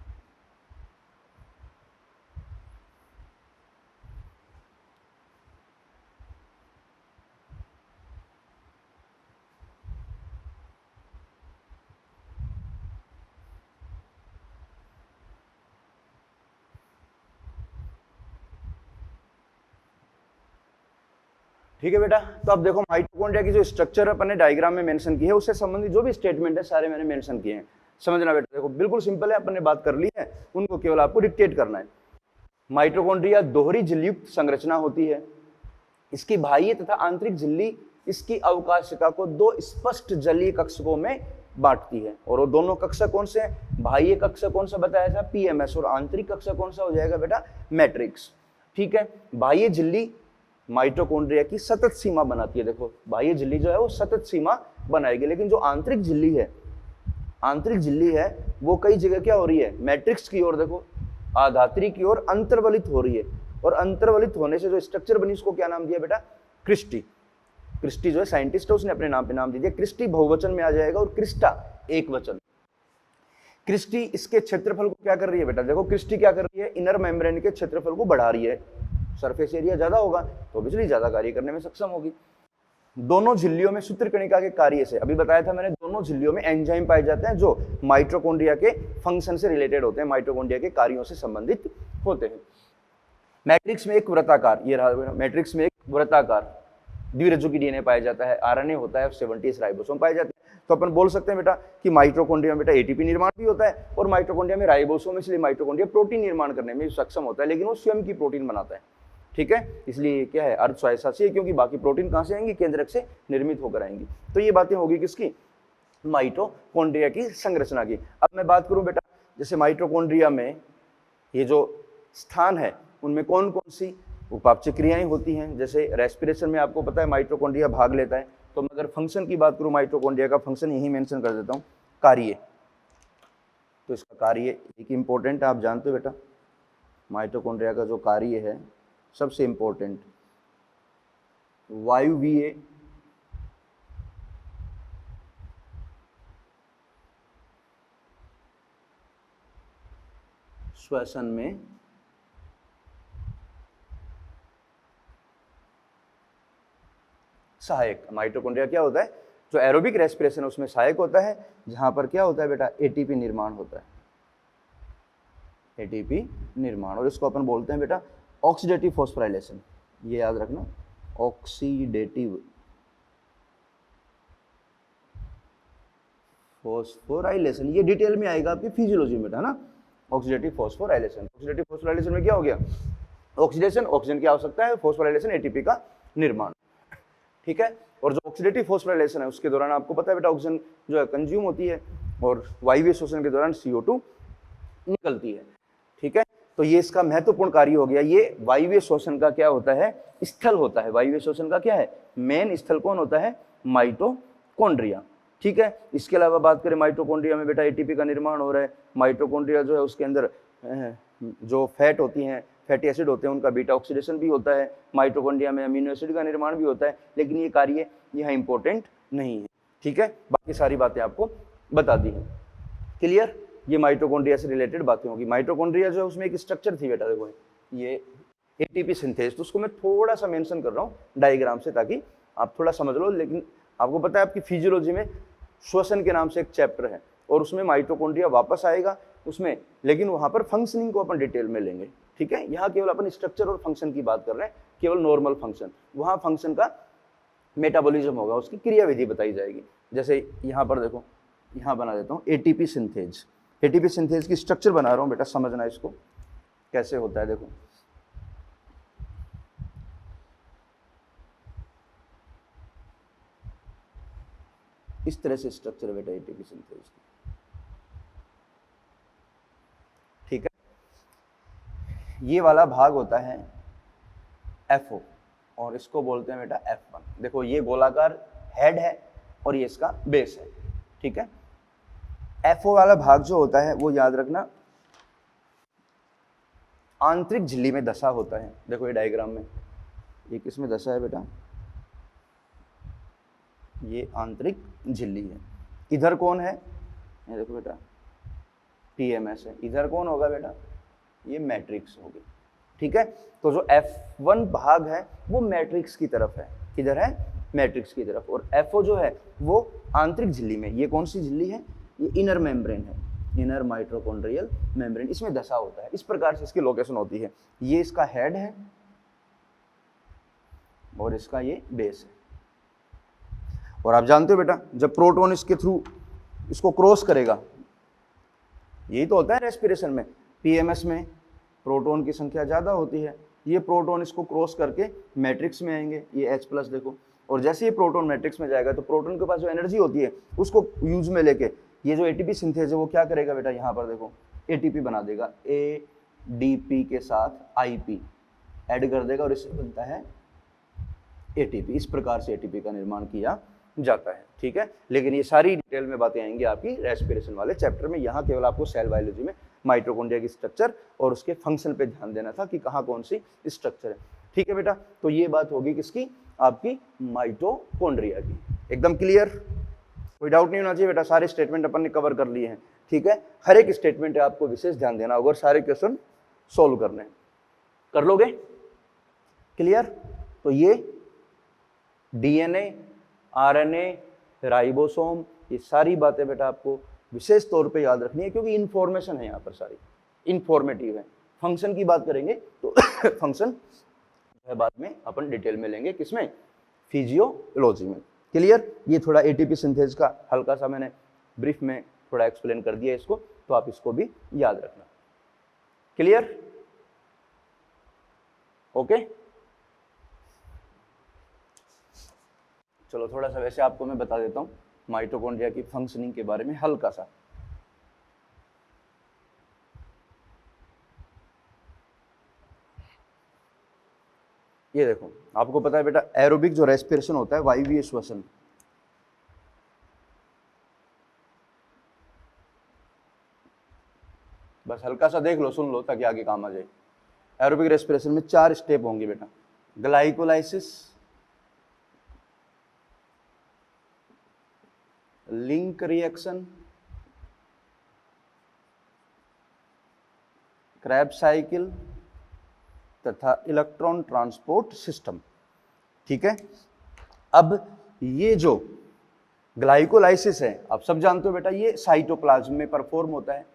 ठीक है बेटा, तो अब देखो माइटोकॉन्ड्रिया की जो स्ट्रक्चर अपन ने डायग्राम में मेंशन की है, उससे संबंधित जो भी स्टेटमेंट है सारे मैंने मेंशन किए हैं। समझना बेटा, देखो बिल्कुल सिंपल है, अपन ने बात कर ली है, उनको केवल आपको डिक्टेट करना है। माइटोकॉन्ड्रिया दोहरी झिल्लीयुक्त संरचना होती है। इसकी बाह्य तथा आंतरिक झिल्ली इसकी अवकाशिका को 2 स्पष्ट जलीय कक्षकों में बांटती है। और वो दोनों कक्षा कौन से हैं? बाह्य कक्षा कौन सा बताया था? पीएमएस। और आंतरिक कक्षा कौन सा हो जाएगा बेटा? मैट्रिक्स। ठीक है, बाह्य झिल्ली माइटोकॉन्ड्रिया की सतत सीमा बनाती है। देखो बाह्य झिल्ली जो है वो सतत सीमा बनाएगी, लेकिन जो आंतरिक झिल्ली है, आंतरिक झिल्ली है वो कई जगह क्या हो रही है? मैट्रिक्स की ओर, देखो आधात्री की ओर अंतर्वलित हो रही है। और अंतर्वलित होने से जो स्ट्रक्चर बनी उसको क्या नाम दिया बेटा? क्रिस्टी। क्रिस्टी जो है साइंटिस्ट है, उसने अपने नाम पे नाम दे दिया। क्रिस्टी बहुवचन में आ जाएगा और क्रिस्टा एक वचन। क्रिस्टी इसके क्षेत्रफल को क्या कर रही है बेटा? देखो क्रिस्टी क्या कर रही है? इनर मेम्ब्रेन के क्षेत्रफल को बढ़ा रही है। सरफेस एरिया ज्यादा होगा तो बिजली ज्यादा कार्य करने में सक्षम होगी। दोनों झिल्लियों में सूत्रकणिका के कार्य से अभी बताया था मैंने, दोनों झिल्लियों में एंजाइम पाए जाते हैं जो माइटोकॉन्ड्रिया के फंक्शन से रिलेटेड होते हैं, माइटोकॉन्ड्रिया के कार्यों से संबंधित होते हैं। मैट्रिक्स में एक वृत्ताकार, ये रहा मैट्रिक्स में एक वृत्ताकार द्विरज्जुकी डीएनए पाया जाता है। आरएनए होता है, 70 राइबोसोम पाए जाते हैं। तो अपन बोल सकते हैं बेटा कि माइटोकॉन्ड्रिया में बेटा एटीपी निर्माण भी होता है और माइटोकॉन्ड्रिया में राइबोसोम, इसलिए माइटोकॉन्ड्रिया प्रोटीन निर्माण करने में सक्षम होता है, लेकिन वो स्वयं की प्रोटीन बनाता है। ठीक है, इसलिए क्या है? अर्ध स्वायत्त है, क्योंकि बाकी प्रोटीन कहां से आएंगी? केंद्रक से निर्मित होकर आएंगी। तो ये बातें होगी किसकी? माइटोकॉन्ड्रिया की संरचना की। अब मैं बात करूं बेटा, जैसे माइटोकॉन्ड्रिया में ये जो स्थान है उनमें कौन कौन सी उपापचय क्रियाएं होती हैं? जैसे रेस्पिरेशन में आपको पता है माइटोकॉन्ड्रिया भाग लेता है। तो मैं अगर फंक्शन की बात करूं, माइटोकॉन्ड्रिया का फंक्शन यही मेंशन कर देता हूं, कार्य। तो इसका कार्य एक इंपॉर्टेंट है, आप जानते हो बेटा, माइटोकॉन्ड्रिया का जो कार्य है सबसे इंपॉर्टेंट, वायुवीय श्वसन में सहायक। माइटोकॉन्ड्रिया क्या होता है? जो एरोबिक रेस्पिरेशन है उसमें सहायक होता है, जहां पर क्या होता है बेटा? एटीपी निर्माण होता है, एटीपी निर्माण। और इसको अपन बोलते हैं बेटा ऑक्सीडेटिव फॉस्फोराइलेशन। ये याद रखना, ऑक्सीडेटिव फॉस्फोराइलेशन। ये डिटेल में आएगा आपकी फिजियोलॉजी में बेटा, है ना? Oxidative phosphorylation. ऑक्सीडेटिव फॉस्फोराइलेशन में क्या हो गया? ऑक्सीडेशन, ऑक्सीजन की आवश्यकता है, फॉस्फोराइलेशन एटीपी का निर्माण। ठीक है, और जो ऑक्सीडेटिव फॉस्फोराइलेशन है उसके दौरान आपको पता है बेटा ऑक्सीजन जो है कंज्यूम होती है और वायवीय शोषण के दौरान CO2 निकलती है। ठीक है, तो ये इसका महत्वपूर्ण कार्य हो गया। ये वायवीय शोषण का क्या होता है? स्थल होता है। वायवीय शोषण का क्या है? मेन स्थल कौन होता है? माइटोकॉन्ड्रिया। ठीक है, इसके अलावा बात करें माइटोकॉन्ड्रिया में बेटा एटीपी का निर्माण हो रहा है। माइटोकॉन्ड्रिया जो है उसके अंदर जो फैट होती हैं, फैटी एसिड होते हैं, उनका बीटा ऑक्सीडेशन भी होता है। माइटोकॉन्ड्रिया में अमीनो एसिड का निर्माण भी होता है, लेकिन ये कार्य यहाँ इंपॉर्टेंट नहीं है। ठीक है, बाकी सारी बातें आपको बता दी हैं। क्लियर? ये माइटोकॉन्ड्रिया से रिलेटेड बातें होगी। माइटोकॉन्ड्रिया जो है उसमें एक स्ट्रक्चर थी बेटा, देखो ये एटीपी सिंथेज। तो उसको मैं थोड़ा सा मेंशन कर रहा हूँ डायग्राम से, ताकि आप थोड़ा समझ लो। लेकिन आपको पता है आपकी फिजियोलॉजी में श्वसन के नाम से एक चैप्टर है और उसमें माइटोकॉन्ड्रिया वापस आएगा उसमें, लेकिन वहां पर फंक्शनिंग को अपन डिटेल में लेंगे। ठीक है, यहाँ केवल अपन स्ट्रक्चर और फंक्शन की बात कर रहे हैं, केवल नॉर्मल फंक्शन। वहां फंक्शन का मेटाबॉलिज्म होगा, उसकी क्रियाविधि बताई जाएगी। जैसे यहाँ पर देखो, यहाँ बना देता हूँ एटीपी सिंथेज। एटीपी सिंथेज की स्ट्रक्चर बना रहा हूँ बेटा, समझना इसको कैसे होता है। देखो इस तरह से स्ट्रक्चर है बेटा एटीपी सिंथेज की। ठीक है, ये वाला भाग होता है FO और इसको बोलते हैं बेटा F1। देखो ये गोलाकार हेड है और ये इसका बेस है। ठीक है, FO वाला भाग जो होता है वो याद रखना आंतरिक झिल्ली में धसा होता है। देखो ये डायग्राम में ये किसमें धसा है बेटा? ये आंतरिक झिल्ली है। इधर कौन है? ये देखो बेटा PMS है। इधर कौन होगा बेटा? ये मैट्रिक्स होगी। ठीक है, तो जो F1 भाग है वो मैट्रिक्स की तरफ है। किधर है? मैट्रिक्स की तरफ। और FO जो है वो आंतरिक झिल्ली में। ये कौन सी झिल्ली है? ये इनर मेम्ब्रेन है, इनर माइटोकॉन्ड्रियल मेम्ब्रेन, इसमें धसा होता है। इस प्रकार से इसकी लोकेशन होती है। ये इसका हेड है और इसका ये बेस है। और आप जानते हो बेटा जब प्रोटॉन इसके थ्रू इसको क्रॉस करेगा, यही तो होता है रेस्पिरेशन में। PMS में प्रोटॉन की संख्या ज़्यादा होती है, ये प्रोटॉन इसको क्रॉस करके मैट्रिक्स में आएंगे। ये H+ देखो, और जैसे ये प्रोटॉन मैट्रिक्स में जाएगा तो प्रोटॉन के पास जो एनर्जी होती है उसको यूज में लेके ये जो एटीपी सिंथेज है वो क्या करेगा बेटा, यहाँ पर देखो एटीपी बना देगा, एडीपी के साथ आईपी ऐड कर देगा और इससे बनता है एटीपी। इस प्रकार से एटीपी का निर्माण किया जाता है, ठीक है। लेकिन ये सारी डिटेल में बातें आएंगी आपकी रेस्पिरेशन वाले चैप्टर में। यहाँ केवल आपको सेल बायोलॉजी में माइटोकॉन्ड्रिया की स्ट्रक्चर और उसके फंक्शन पे ध्यान देना था कि कहाँ कौन सी स्ट्रक्चर है, ठीक है बेटा। तो ये बात होगी किसकी, आपकी माइटोकॉन्ड्रिया की। एकदम क्लियर, कोई डाउट नहीं होना चाहिए बेटा। सारे स्टेटमेंट अपन ने कवर कर लिए हैं, ठीक है। हर एक स्टेटमेंट है आपको विशेष ध्यान देना होगा और सारे क्वेश्चन सोल्व करने हैं, कर लोगे, क्लियर। तो ये डीएनए, आरएनए, राइबोसोम, ये सारी बातें बेटा आपको विशेष तौर पे याद रखनी है क्योंकि इन्फॉर्मेशन है यहाँ पर, सारी इन्फॉर्मेटिव है। फंक्शन की बात करेंगे तो फंक्शन बाद में अपन डिटेल में लेंगे, किसमें, फिजियोलॉजी में, क्लियर। ये थोड़ा एटीपी सिंथेज का हल्का सा मैंने ब्रीफ में थोड़ा एक्सप्लेन कर दिया इसको, तो आप इसको भी याद रखना, क्लियर, ओके। चलो थोड़ा सा वैसे आपको मैं बता देता हूँ माइटोकॉन्ड्रिया की फंक्शनिंग के बारे में हल्का सा। ये देखो, आपको पता है बेटा एरोबिक जो रेस्पिरेशन होता है, वायवीय श्वसन, बस हल्का सा देख लो, सुन लो ताकि आगे काम आ जाए। एरोबिक रेस्पिरेशन में 4 स्टेप होंगे बेटा, glycolysis, link reaction, Krebs cycle तथा इलेक्ट्रॉन ट्रांसपोर्ट सिस्टम, ठीक है। अब ये जो ग्लाइकोलाइसिस है, आप सब जानते हो बेटा, ये साइटोप्लाज्म में परफॉर्म होता है,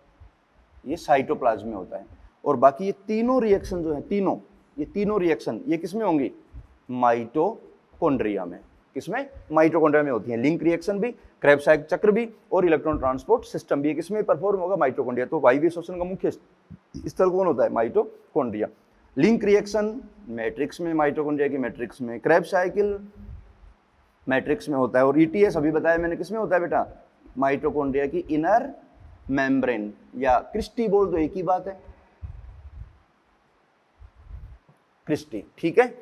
ये साइटोप्लाज्म में होता है। और बाकी ये तीनों रिएक्शन जो है, ये तीनों रिएक्शन ये किसमें होंगी, माइटोकॉन्ड्रिया में। किसमें, माइटोकॉन्ड्रिया में होती है। लिंक रिएक्शन भी, क्रेब साइकिल चक्र भी और इलेक्ट्रॉन ट्रांसपोर्ट सिस्टम भी, ये किसमें परफॉर्म होगा, माइटोकॉन्ड्रिया। तो वायवीय श्वसन का मुख्य स्थल कौन होता है, माइटोकॉन्ड्रिया। लिंक रिएक्शन मैट्रिक्स में, माइटोकॉन्ड्रिया की मैट्रिक्स में, क्रेब साइकिल मैट्रिक्स में होता है, और ईटीएस अभी बताया मैंने किसमें होता है बेटा, माइटोकॉन्ड्रिया की इनर मेम्ब्रेन, या क्रिस्टी बोल दो एक ही बात है, क्रिस्टी, ठीक है।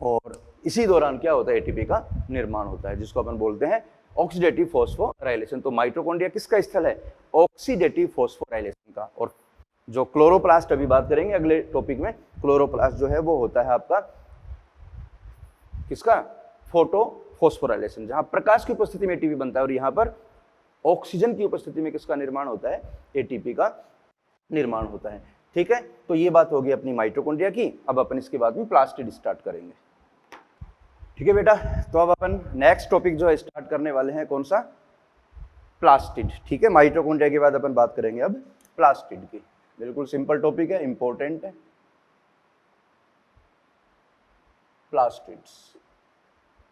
और इसी दौरान क्या होता है, एटीपी का निर्माण होता है, जिसको अपन बोलते हैं ऑक्सीडेटिव फॉस्फोराइलेशन। तो माइटोकॉन्ड्रिया किसका स्थल है, ऑक्सीडेटिव फॉस्फोराइलेशन का। और जो क्लोरोप्लास्ट अभी बात करेंगे अगले टॉपिक में, क्लोरोप्लास्ट जो है वो होता है आपका किसका, फोटो फॉस्फोराइलेशन, जहां प्रकाश की उपस्थिति में एटीपी बनता है, और यहां पर ऑक्सीजन की उपस्थिति में किसका निर्माण होता है, एटीपी का निर्माण होता है, ठीक है। तो ये बात होगी अपनी माइटोकॉन्ड्रिया की। अब अपन इसके बाद में प्लास्टिड स्टार्ट करेंगे, ठीक है बेटा। तो अब अपन नेक्स्ट टॉपिक जो है स्टार्ट करने वाले हैं, कौन सा, प्लास्टिड, ठीक है। माइटोकॉन्ड्रिया के बाद अपन बात करेंगे अब प्लास्टिड की। बिल्कुल सिंपल टॉपिक है, इंपॉर्टेंट है। प्लास्टिड्स,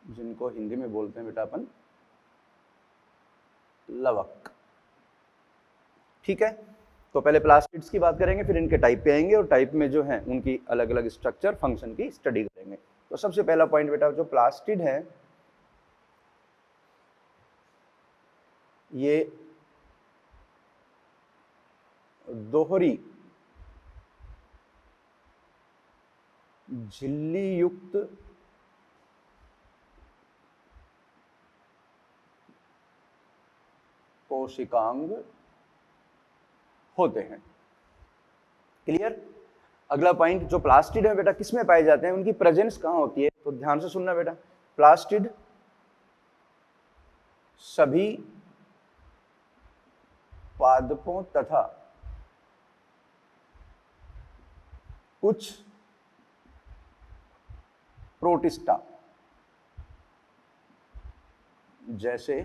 जिनको हिंदी में बोलते हैं बेटा अपन लवक, ठीक है। तो पहले प्लास्टिड्स की बात करेंगे, फिर इनके टाइप पे आएंगे, और टाइप में जो है उनकी अलग अलग स्ट्रक्चर, फंक्शन की स्टडी करेंगे। तो सबसे पहला पॉइंट बेटा, जो प्लास्टिड है ये दोहरी झिल्ली युक्त कोशिकांग होते हैं, क्लियर। अगला पॉइंट, जो प्लास्टिड है बेटा किसमें पाए जाते हैं, उनकी प्रेजेंस कहां होती है, तो ध्यान से सुनना बेटा। प्लास्टिड सभी पादपों तथा कुछ प्रोटिस्टा जैसे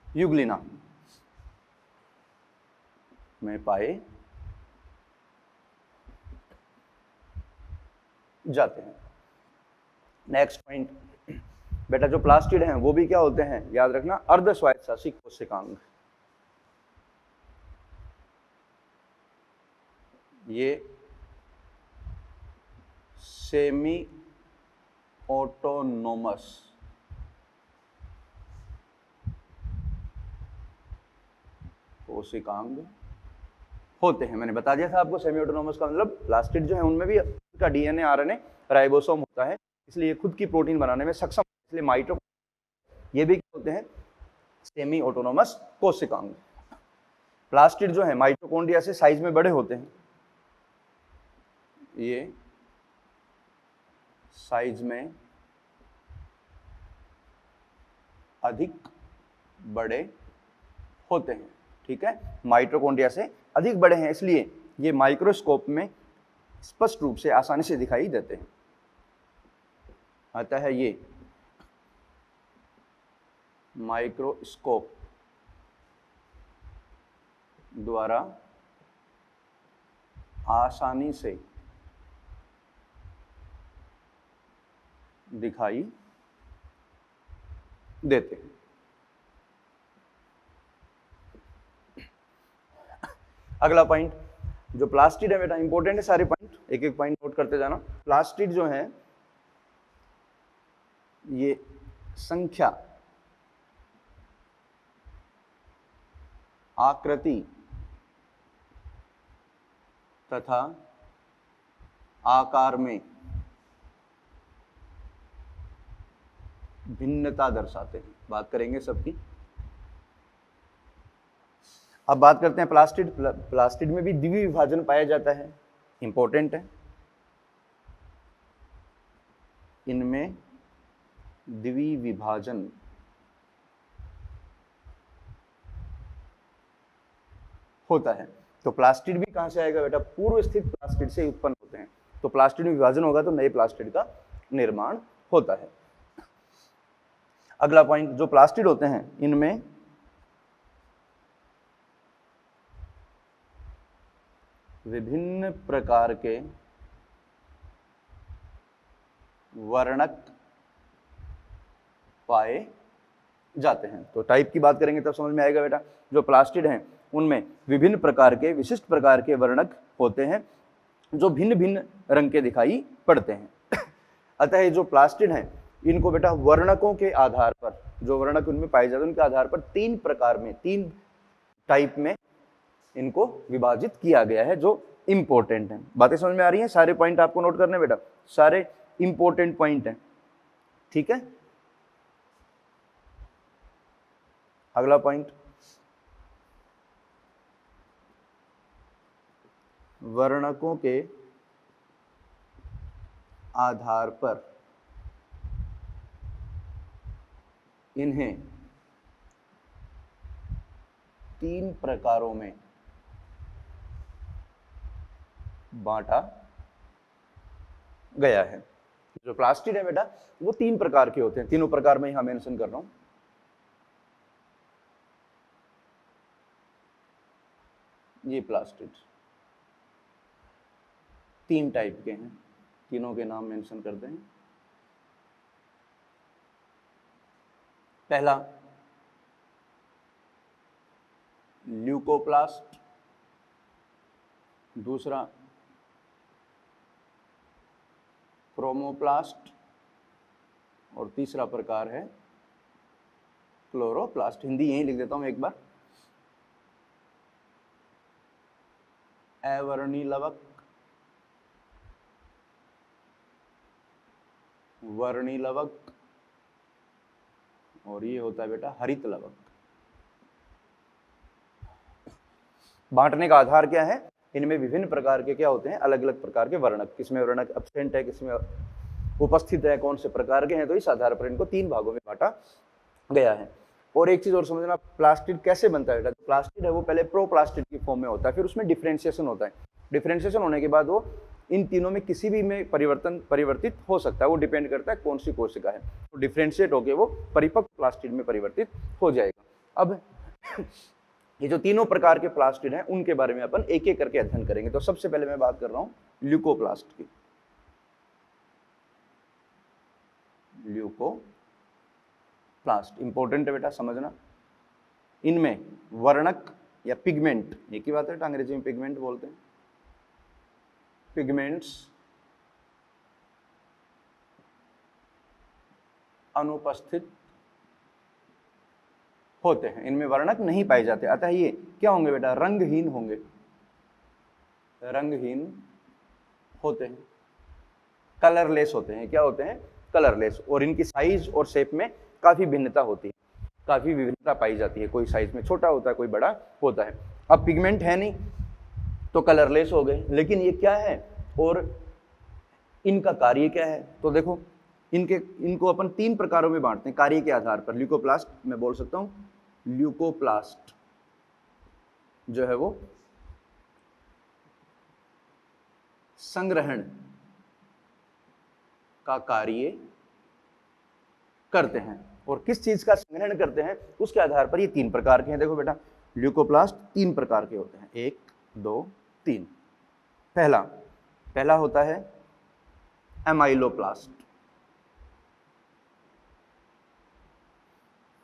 यूग्लिना में पाए जाते हैं। नेक्स्ट पॉइंट बेटा, जो प्लास्टिड हैं वो भी क्या होते हैं, याद रखना, अर्ध स्वायत्तशासी कोशिकांग। ये सेमी ऑटोनोमस कोशिकांग होते हैं। मैंने बता दिया था आपको सेमी ऑटोनोमस का मतलब प्लास्टिड जो है उनमें भी का डीएनए आरएनए राइबोसोम होता है, इसलिए खुद की प्रोटीन बनाने में सक्षम, इसलिए माइटोकॉन्ड्रिया ये भी होते हैं सेमी ऑटोनोमस कोशिकांग। प्लास्टिड जो है माइटोकॉन्ड्रिया से साइज में बड़े होते हैं, ये साइज में अधिक बड़े होते हैं, ठीक है, माइटोकॉन्ड्रिया से अधिक बड़े हैं, इसलिए ये माइक्रोस्कोप में स्पष्ट रूप से आसानी से दिखाई देते हैं। अतः ये माइक्रोस्कोप द्वारा आसानी से दिखाई देते हैं। अगला पॉइंट जो प्लास्टिड है बेटा, इंपॉर्टेंट है सारे पॉइंट, एक एक पॉइंट नोट करते जाना। प्लास्टिड जो है ये संख्या, आकृति तथा आकार में भिन्नता दर्शाते हैं। बात करेंगे सबकी। अब बात करते हैं प्लास्टिड। प्लास्टिड में भी द्विविभाजन पाया जाता है, इंपॉर्टेंट है, इनमें द्विविभाजन होता है। तो प्लास्टिड भी कहां से आएगा बेटा, पूर्व स्थित प्लास्टिड से उत्पन्न होते हैं। तो प्लास्टिड में विभाजन होगा तो नए प्लास्टिड का निर्माण होता है। अगला पॉइंट, जो प्लास्टिड होते हैं इनमें विभिन्न प्रकार के वर्णक पाए जाते हैं। तो टाइप की बात करेंगे तब समझ में आएगा बेटा। जो प्लास्टिड हैं उनमें विभिन्न प्रकार के, विशिष्ट प्रकार के वर्णक होते हैं जो भिन्न भिन्न रंग के दिखाई पड़ते हैं। अतः ये जो प्लास्टिड हैं इनको बेटा वर्णकों के आधार पर, जो वर्णक उनमें पाए जाते हैं उनके आधार पर तीन प्रकार में, तीन टाइप में इनको विभाजित किया गया है, जो इंपॉर्टेंट है। बातें समझ में आ रही हैं? सारे पॉइंट आपको नोट करने बेटा, सारे इंपॉर्टेंट पॉइंट हैं, ठीक है। अगला पॉइंट, वर्णकों के आधार पर इन्हें तीन प्रकारों में बांटा गया है। जो प्लास्टिड है बेटा वो तीन प्रकार के होते हैं, तीनों प्रकार में यहां मेंशन कर रहा हूं। ये प्लास्टिड तीन टाइप के हैं, तीनों के नाम मेंशन करते हैं। पहला ल्यूकोप्लास्ट, दूसरा क्रोमोप्लास्ट और तीसरा प्रकार है क्लोरोप्लास्ट। हिंदी यहीं लिख देता हूं एक बार। अवर्णी लवक, वर्णी लवक और ये होता है बेटा हरित लवक। बांटने का आधार क्या है, इनमें विभिन्न प्रकार के क्या होते हैं, अलग अलग प्रकार के वर्णक, किसमें वर्णक एब्सेंट है, किसमें उपस्थित है, कौन से प्रकार के हैं, तो इस आधार पर इनको तीन भागों में बांटा गया है। और एक चीज और समझना, प्लास्टिड कैसे बनता है बेटा। प्लास्टिड है वो पहले प्रोप्लास्टिड की फॉर्म में होता है, फिर उसमें डिफ्रेंशिएशन होता है। डिफ्रेंशिएशन होने के बाद वो इन तीनों में किसी भी में परिवर्तित हो सकता है, वो डिपेंड करता है कौन सी कोशिका है। तो डिफ्रेंशिएट होकर वो परिपक्व प्लास्टिड में परिवर्तित हो जाएगा। अब ये जो तीनों प्रकार के प्लास्टिड हैं उनके बारे में अपन एक एक करके अध्ययन करेंगे। तो सबसे पहले मैं बात कर रहा हूं ल्यूकोप्लास्ट की। ल्यूकोप्लास्ट इंपॉर्टेंट है बेटा समझना। इनमें वर्णक या पिगमेंट, एक ही बात है, अंग्रेजी में पिगमेंट बोलते हैं, पिगमेंट्स अनुपस्थित होते हैं, इनमें वर्णक नहीं पाए जाते। अतः ये क्या होंगे बेटा, रंगहीन होंगे, रंगहीन होते हैं, कलरलेस होते हैं। क्या होते हैं, कलरलेस। और इनकी साइज और शेप में काफी भिन्नता होती है, काफी विभिन्नता पाई जाती है, कोई साइज में छोटा होता है, कोई बड़ा होता है। अब पिगमेंट है नहीं तो कलरलेस हो गए, लेकिन ये क्या है और इनका कार्य क्या है, तो देखो इनको अपन 3 प्रकारों में बांटते हैं कार्य के आधार पर। ल्यूकोप्लास्ट, मैं बोल सकता हूं ल्यूकोप्लास्ट जो है वो संग्रहण का कार्य करते हैं, और किस चीज का संग्रहण करते हैं उसके आधार पर ये 3 प्रकार के हैं। देखो बेटा, ल्यूकोप्लास्ट 3 प्रकार के होते हैं, 1 2 3। पहला होता है एमाइलोप्लास्ट,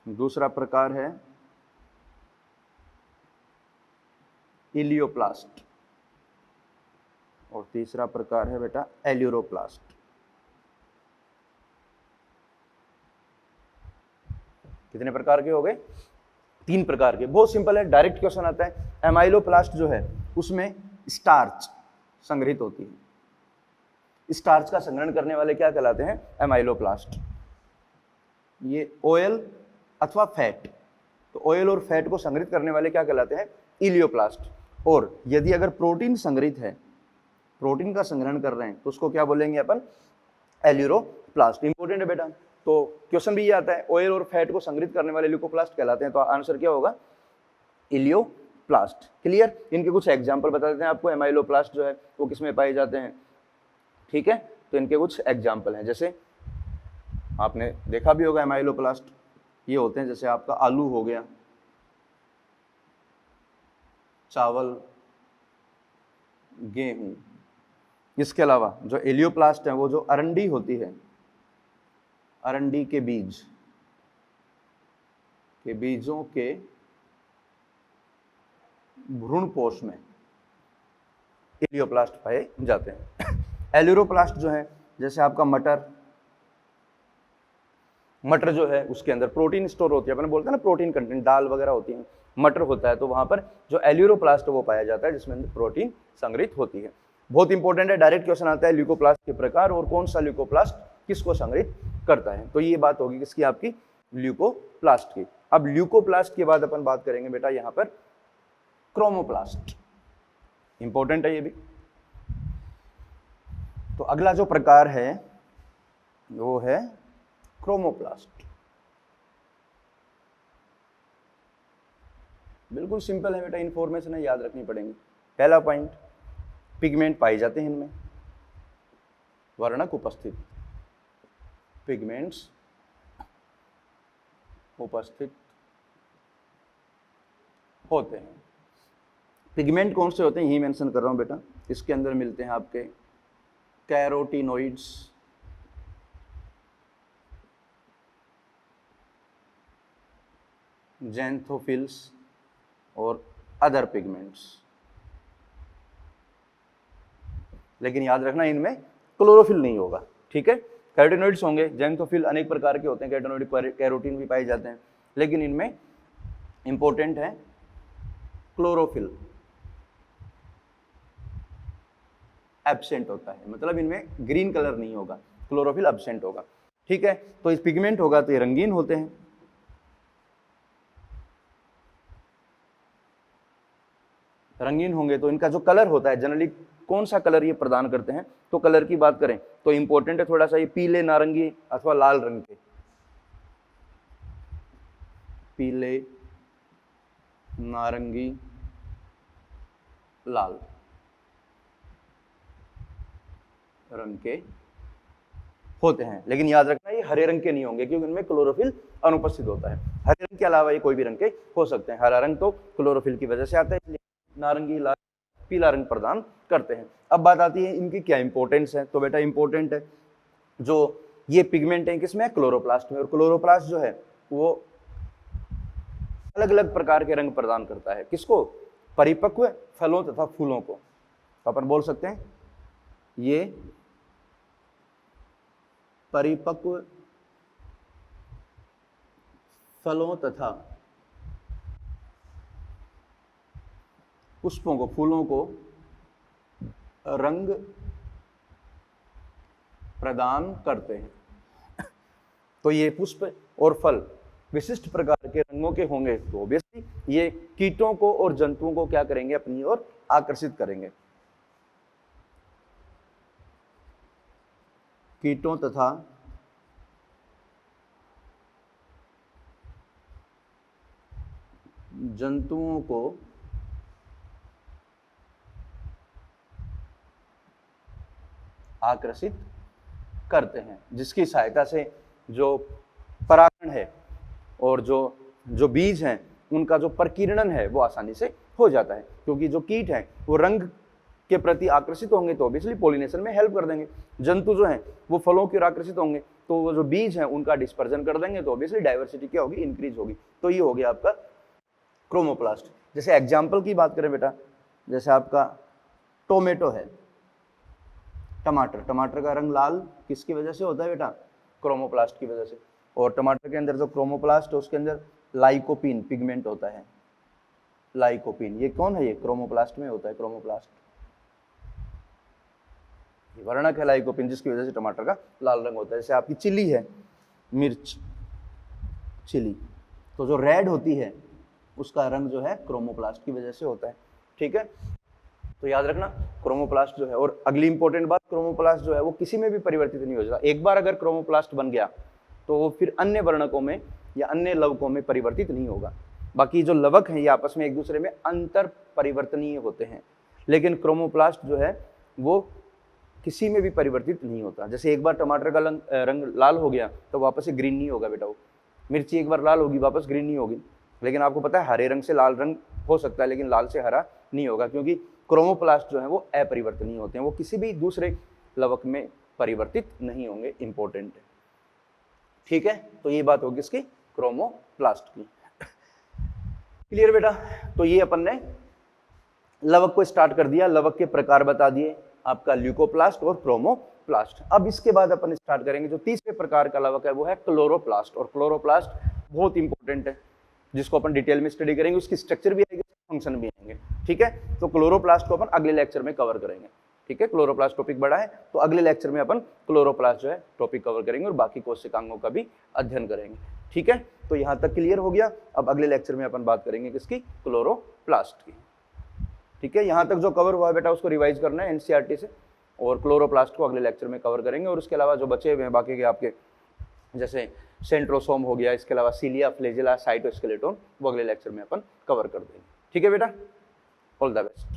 दूसरा प्रकार है इलियोप्लास्ट, और तीसरा प्रकार है बेटा एल्यूरोप्लास्ट। कितने प्रकार के हो गए, 3 प्रकार के। बहुत सिंपल है, डायरेक्ट क्वेश्चन आता है। एमाइलोप्लास्ट जो है उसमें स्टार्च संग्रहित होती है, स्टार्च का संग्रहण करने वाले क्या कहलाते हैं, एमाइलोप्लास्ट। ये ऑयल अथवा फैट, तो ऑयल और फैट को संग्रहित करने वाले क्या कहलाते हैं, इलियोप्लास्ट। और यदि अगर प्रोटीन संग्रहित है, प्रोटीन का संग्रहण कर रहे हैं, तो उसको क्या बोलेंगे अपन, एल्यूरोप्लास्ट। इंपॉर्टेंट है बेटा, तो क्वेश्चन भी ये आता है, ऑयल और फैट को संग्रहित करने वाले ल्यूकोप्लास्ट कहलाते हैं, तो आंसर क्या होगा, इलियोप्लास्ट। क्लियर। इनके कुछ एग्जांपल बता देते हैं आपको, एमाइलोप्लास्ट जो है वो किसमें पाए जाते हैं, ठीक है। तो इनके कुछ एग्जांपल हैं, जैसे आपने देखा भी होगा एमाइलोप्लास्ट, ये होते हैं जैसे आपका आलू हो गया, चावल, गेहूं। इसके अलावा जो एलियोप्लास्ट है वो जो अरंडी होती है, अरंडी के बीजों के भ्रूणपोष में एलियोप्लास्ट पाए जाते हैं। एल्यूरोप्लास्ट जो है जैसे आपका मटर जो है उसके अंदर प्रोटीन स्टोर होती है, अपने बोलते हैं ना प्रोटीन कंटेंट, दाल वगैरह होती है, मटर होता है, तो वहां पर जो एल्यूरोप्लास्ट वो पाया जाता है जिसमें प्रोटीन संग्रहित होती है। बहुत इंपॉर्टेंट है, डायरेक्ट क्वेश्चन आता है ल्यूकोप्लास्ट के प्रकार और कौन सा ल्यूकोप्लास्ट किसको संग्रहित करता है। तो ये बात होगी किसकी, आपकी ल्यूकोप्लास्ट की। अब ल्यूकोप्लास्ट के बाद अपन बात करेंगे बेटा यहाँ पर क्रोमोप्लास्ट, इंपॉर्टेंट है ये भी। तो अगला जो प्रकार है वो है क्रोमोप्लास्ट। बिल्कुल सिंपल है बेटा, इंफॉर्मेशन है, याद रखनी पड़ेंगी। पहला पॉइंट, पिगमेंट पाए जाते हैं इनमें, वर्णक उपस्थित, पिगमेंट्स उपस्थित होते हैं। पिगमेंट कौन से होते हैं यही मेंशन कर रहा हूं बेटा, इसके अंदर मिलते हैं आपके कैरोटिनोइड्स, ज़ैंथोफिल्स और अदर पिगमेंट्स। लेकिन याद रखना इनमें क्लोरोफिल नहीं होगा, ठीक है। कैरोटिनोइड्स होंगे, ज़ैंथोफिल अनेक प्रकार के होते हैं, कैरोटिनोइड कैरोटीन भी पाए जाते हैं, लेकिन इनमें इंपॉर्टेंट है क्लोरोफिल एब्सेंट होता है, मतलब इनमें ग्रीन कलर नहीं होगा, क्लोरोफिल एब्सेंट होगा, ठीक है। तो इस पिगमेंट होगा तो ये रंगीन होते हैं, रंगीन होंगे तो इनका जो कलर होता है जनरली कौन सा कलर ये प्रदान करते हैं, तो कलर की बात करें तो इंपॉर्टेंट है थोड़ा सा ये पीले, नारंगी अथवा लाल रंग के, पीले, नारंगी, लाल रंग के होते हैं। लेकिन याद रखना ये हरे रंग के नहीं होंगे क्योंकि इनमें क्लोरोफिल अनुपस्थित होता है। हरे रंग के अलावा ये कोई भी रंग के हो सकते हैं, हरा रंग तो क्लोरोफिल की वजह से आता है, इसलिए नारंगी, लाल, पीला रंग प्रदान करते हैं। अब बात आती है इनकी क्या इंपॉर्टेंस है, तो बेटा इंपॉर्टेंट है जो ये पिगमेंट है किसमें, क्लोरोप्लास्ट में। और क्लोरोप्लास्ट जो है वो अलग अलग प्रकार के रंग प्रदान करता है, किसको, परिपक्व फलों तथा फूलों को। तो अपन बोल सकते हैं ये परिपक्व फलों तथा पुष्पों को, फूलों को रंग प्रदान करते हैं। तो ये पुष्प और फल विशिष्ट प्रकार के रंगों के होंगे तो ऑब्वियसली ये कीटों को और जंतुओं को क्या करेंगे, अपनी ओर आकर्षित करेंगे। कीटों तथा जंतुओं को आकर्षित करते हैं, जिसकी सहायता से जो परागण है और जो बीज हैं उनका जो प्रकीर्णन है वो आसानी से हो जाता है, क्योंकि जो कीट हैं वो रंग के प्रति आकर्षित होंगे तो ऑब्वियसली पॉलिनेशन में हेल्प कर देंगे। जंतु जो हैं वो फलों की ओर आकर्षित होंगे तो वो जो बीज हैं उनका डिस्पर्जन कर देंगे तो ऑब्वियसली डाइवर्सिटी क्या होगी, इंक्रीज होगी। तो ये हो गया आपका क्रोमोप्लास्ट। जैसे एग्जाम्पल की बात करें बेटा, जैसे आपका टोमेटो है, टमाटर का रंग लाल किसकी वजह से होता है बेटा, क्रोमोप्लास्ट की वजह से। और टमाटर के अंदर जो क्रोमोप्लास्ट है उसके अंदर लाइकोपीन पिगमेंट होता है, लाइकोपीन। ये कौन है, ये क्रोमोप्लास्ट में होता है, क्रोमोप्लास्ट ये वर्णक है लाइकोपीन, जिसकी वजह से टमाटर का लाल रंग होता है। जैसे आपकी चिली है, मिर्च, चिली, तो जो रेड होती है उसका रंग जो है क्रोमोप्लास्ट की वजह से होता है। ठीक है, तो याद रखना क्रोमोप्लास्ट जो है। और अगली इंपॉर्टेंट बात, क्रोमोप्लास्ट जो है वो किसी में भी परिवर्तित नहीं हो जाता। एक बार अगर क्रोमोप्लास्ट बन गया तो वो फिर अन्य वर्णकों में या अन्य लवकों में परिवर्तित नहीं होगा। बाकी जो लवक हैं ये आपस में एक दूसरे में अंतर परिवर्तनीय होते हैं, लेकिन क्रोमोप्लास्ट जो है वो किसी में भी परिवर्तित नहीं होता। जैसे एक बार टमाटर का रंग लाल हो गया तो वापस से ग्रीन नहीं होगा बेटा, वो मिर्ची एक बार लाल होगी वापस ग्रीन नहीं होगी। लेकिन आपको पता है हरे रंग से लाल रंग हो सकता है लेकिन लाल से हरा नहीं होगा, क्योंकि क्रोमोप्लास्ट जो है वो अपरिवर्तनीय होते हैं, वो किसी भी दूसरे लवक में परिवर्तित नहीं होंगे। इंपॉर्टेंट है, ठीक है। तो ये बात होगी इसकी क्रोमोप्लास्ट की। क्लियर बेटा। तो ये अपन ने लवक को स्टार्ट कर दिया, लवक के प्रकार बता दिए, आपका ल्यूकोप्लास्ट और क्रोमोप्लास्ट। अब इसके बाद अपन स्टार्ट करेंगे जो तीसरे प्रकार का लवक है वो है क्लोरोप्लास्ट। और क्लोरोप्लास्ट बहुत इंपॉर्टेंट है, जिसको अपन डिटेल में स्टडी करेंगे, उसकी स्ट्रक्चर भी आएगी, फंक्शन भी आएंगे। ठीक है, तो क्लोरोप्लास्ट को अपन अगले लेक्चर में कवर करेंगे। ठीक है, क्लोरोप्लास्ट टॉपिक बड़ा है तो अगले लेक्चर में अपन क्लोरोप्लास्ट जो है टॉपिक कवर करेंगे और बाकी कोशिकांगों का भी अध्ययन करेंगे। ठीक है, तो यहाँ तक क्लियर हो गया। अब अगले लेक्चर में अपन बात करेंगे किसकी, क्लोरोप्लास्ट की। ठीक है, यहाँ तक जो कवर हुआ है बेटा उसको रिवाइज करना है एनसीईआरटी से, और क्लोरोप्लास्ट को अगले लेक्चर में कवर करेंगे। और उसके अलावा जो बचे हुए हैं बाकी के आपके जैसे सेंट्रोसोम हो गया, इसके अलावा सीलिया, फ्लैजेला, साइटोस्केलेटन, वो अगले लेक्चर में अपन कवर कर देंगे। ठीक है बेटा, ऑल द बेस्ट।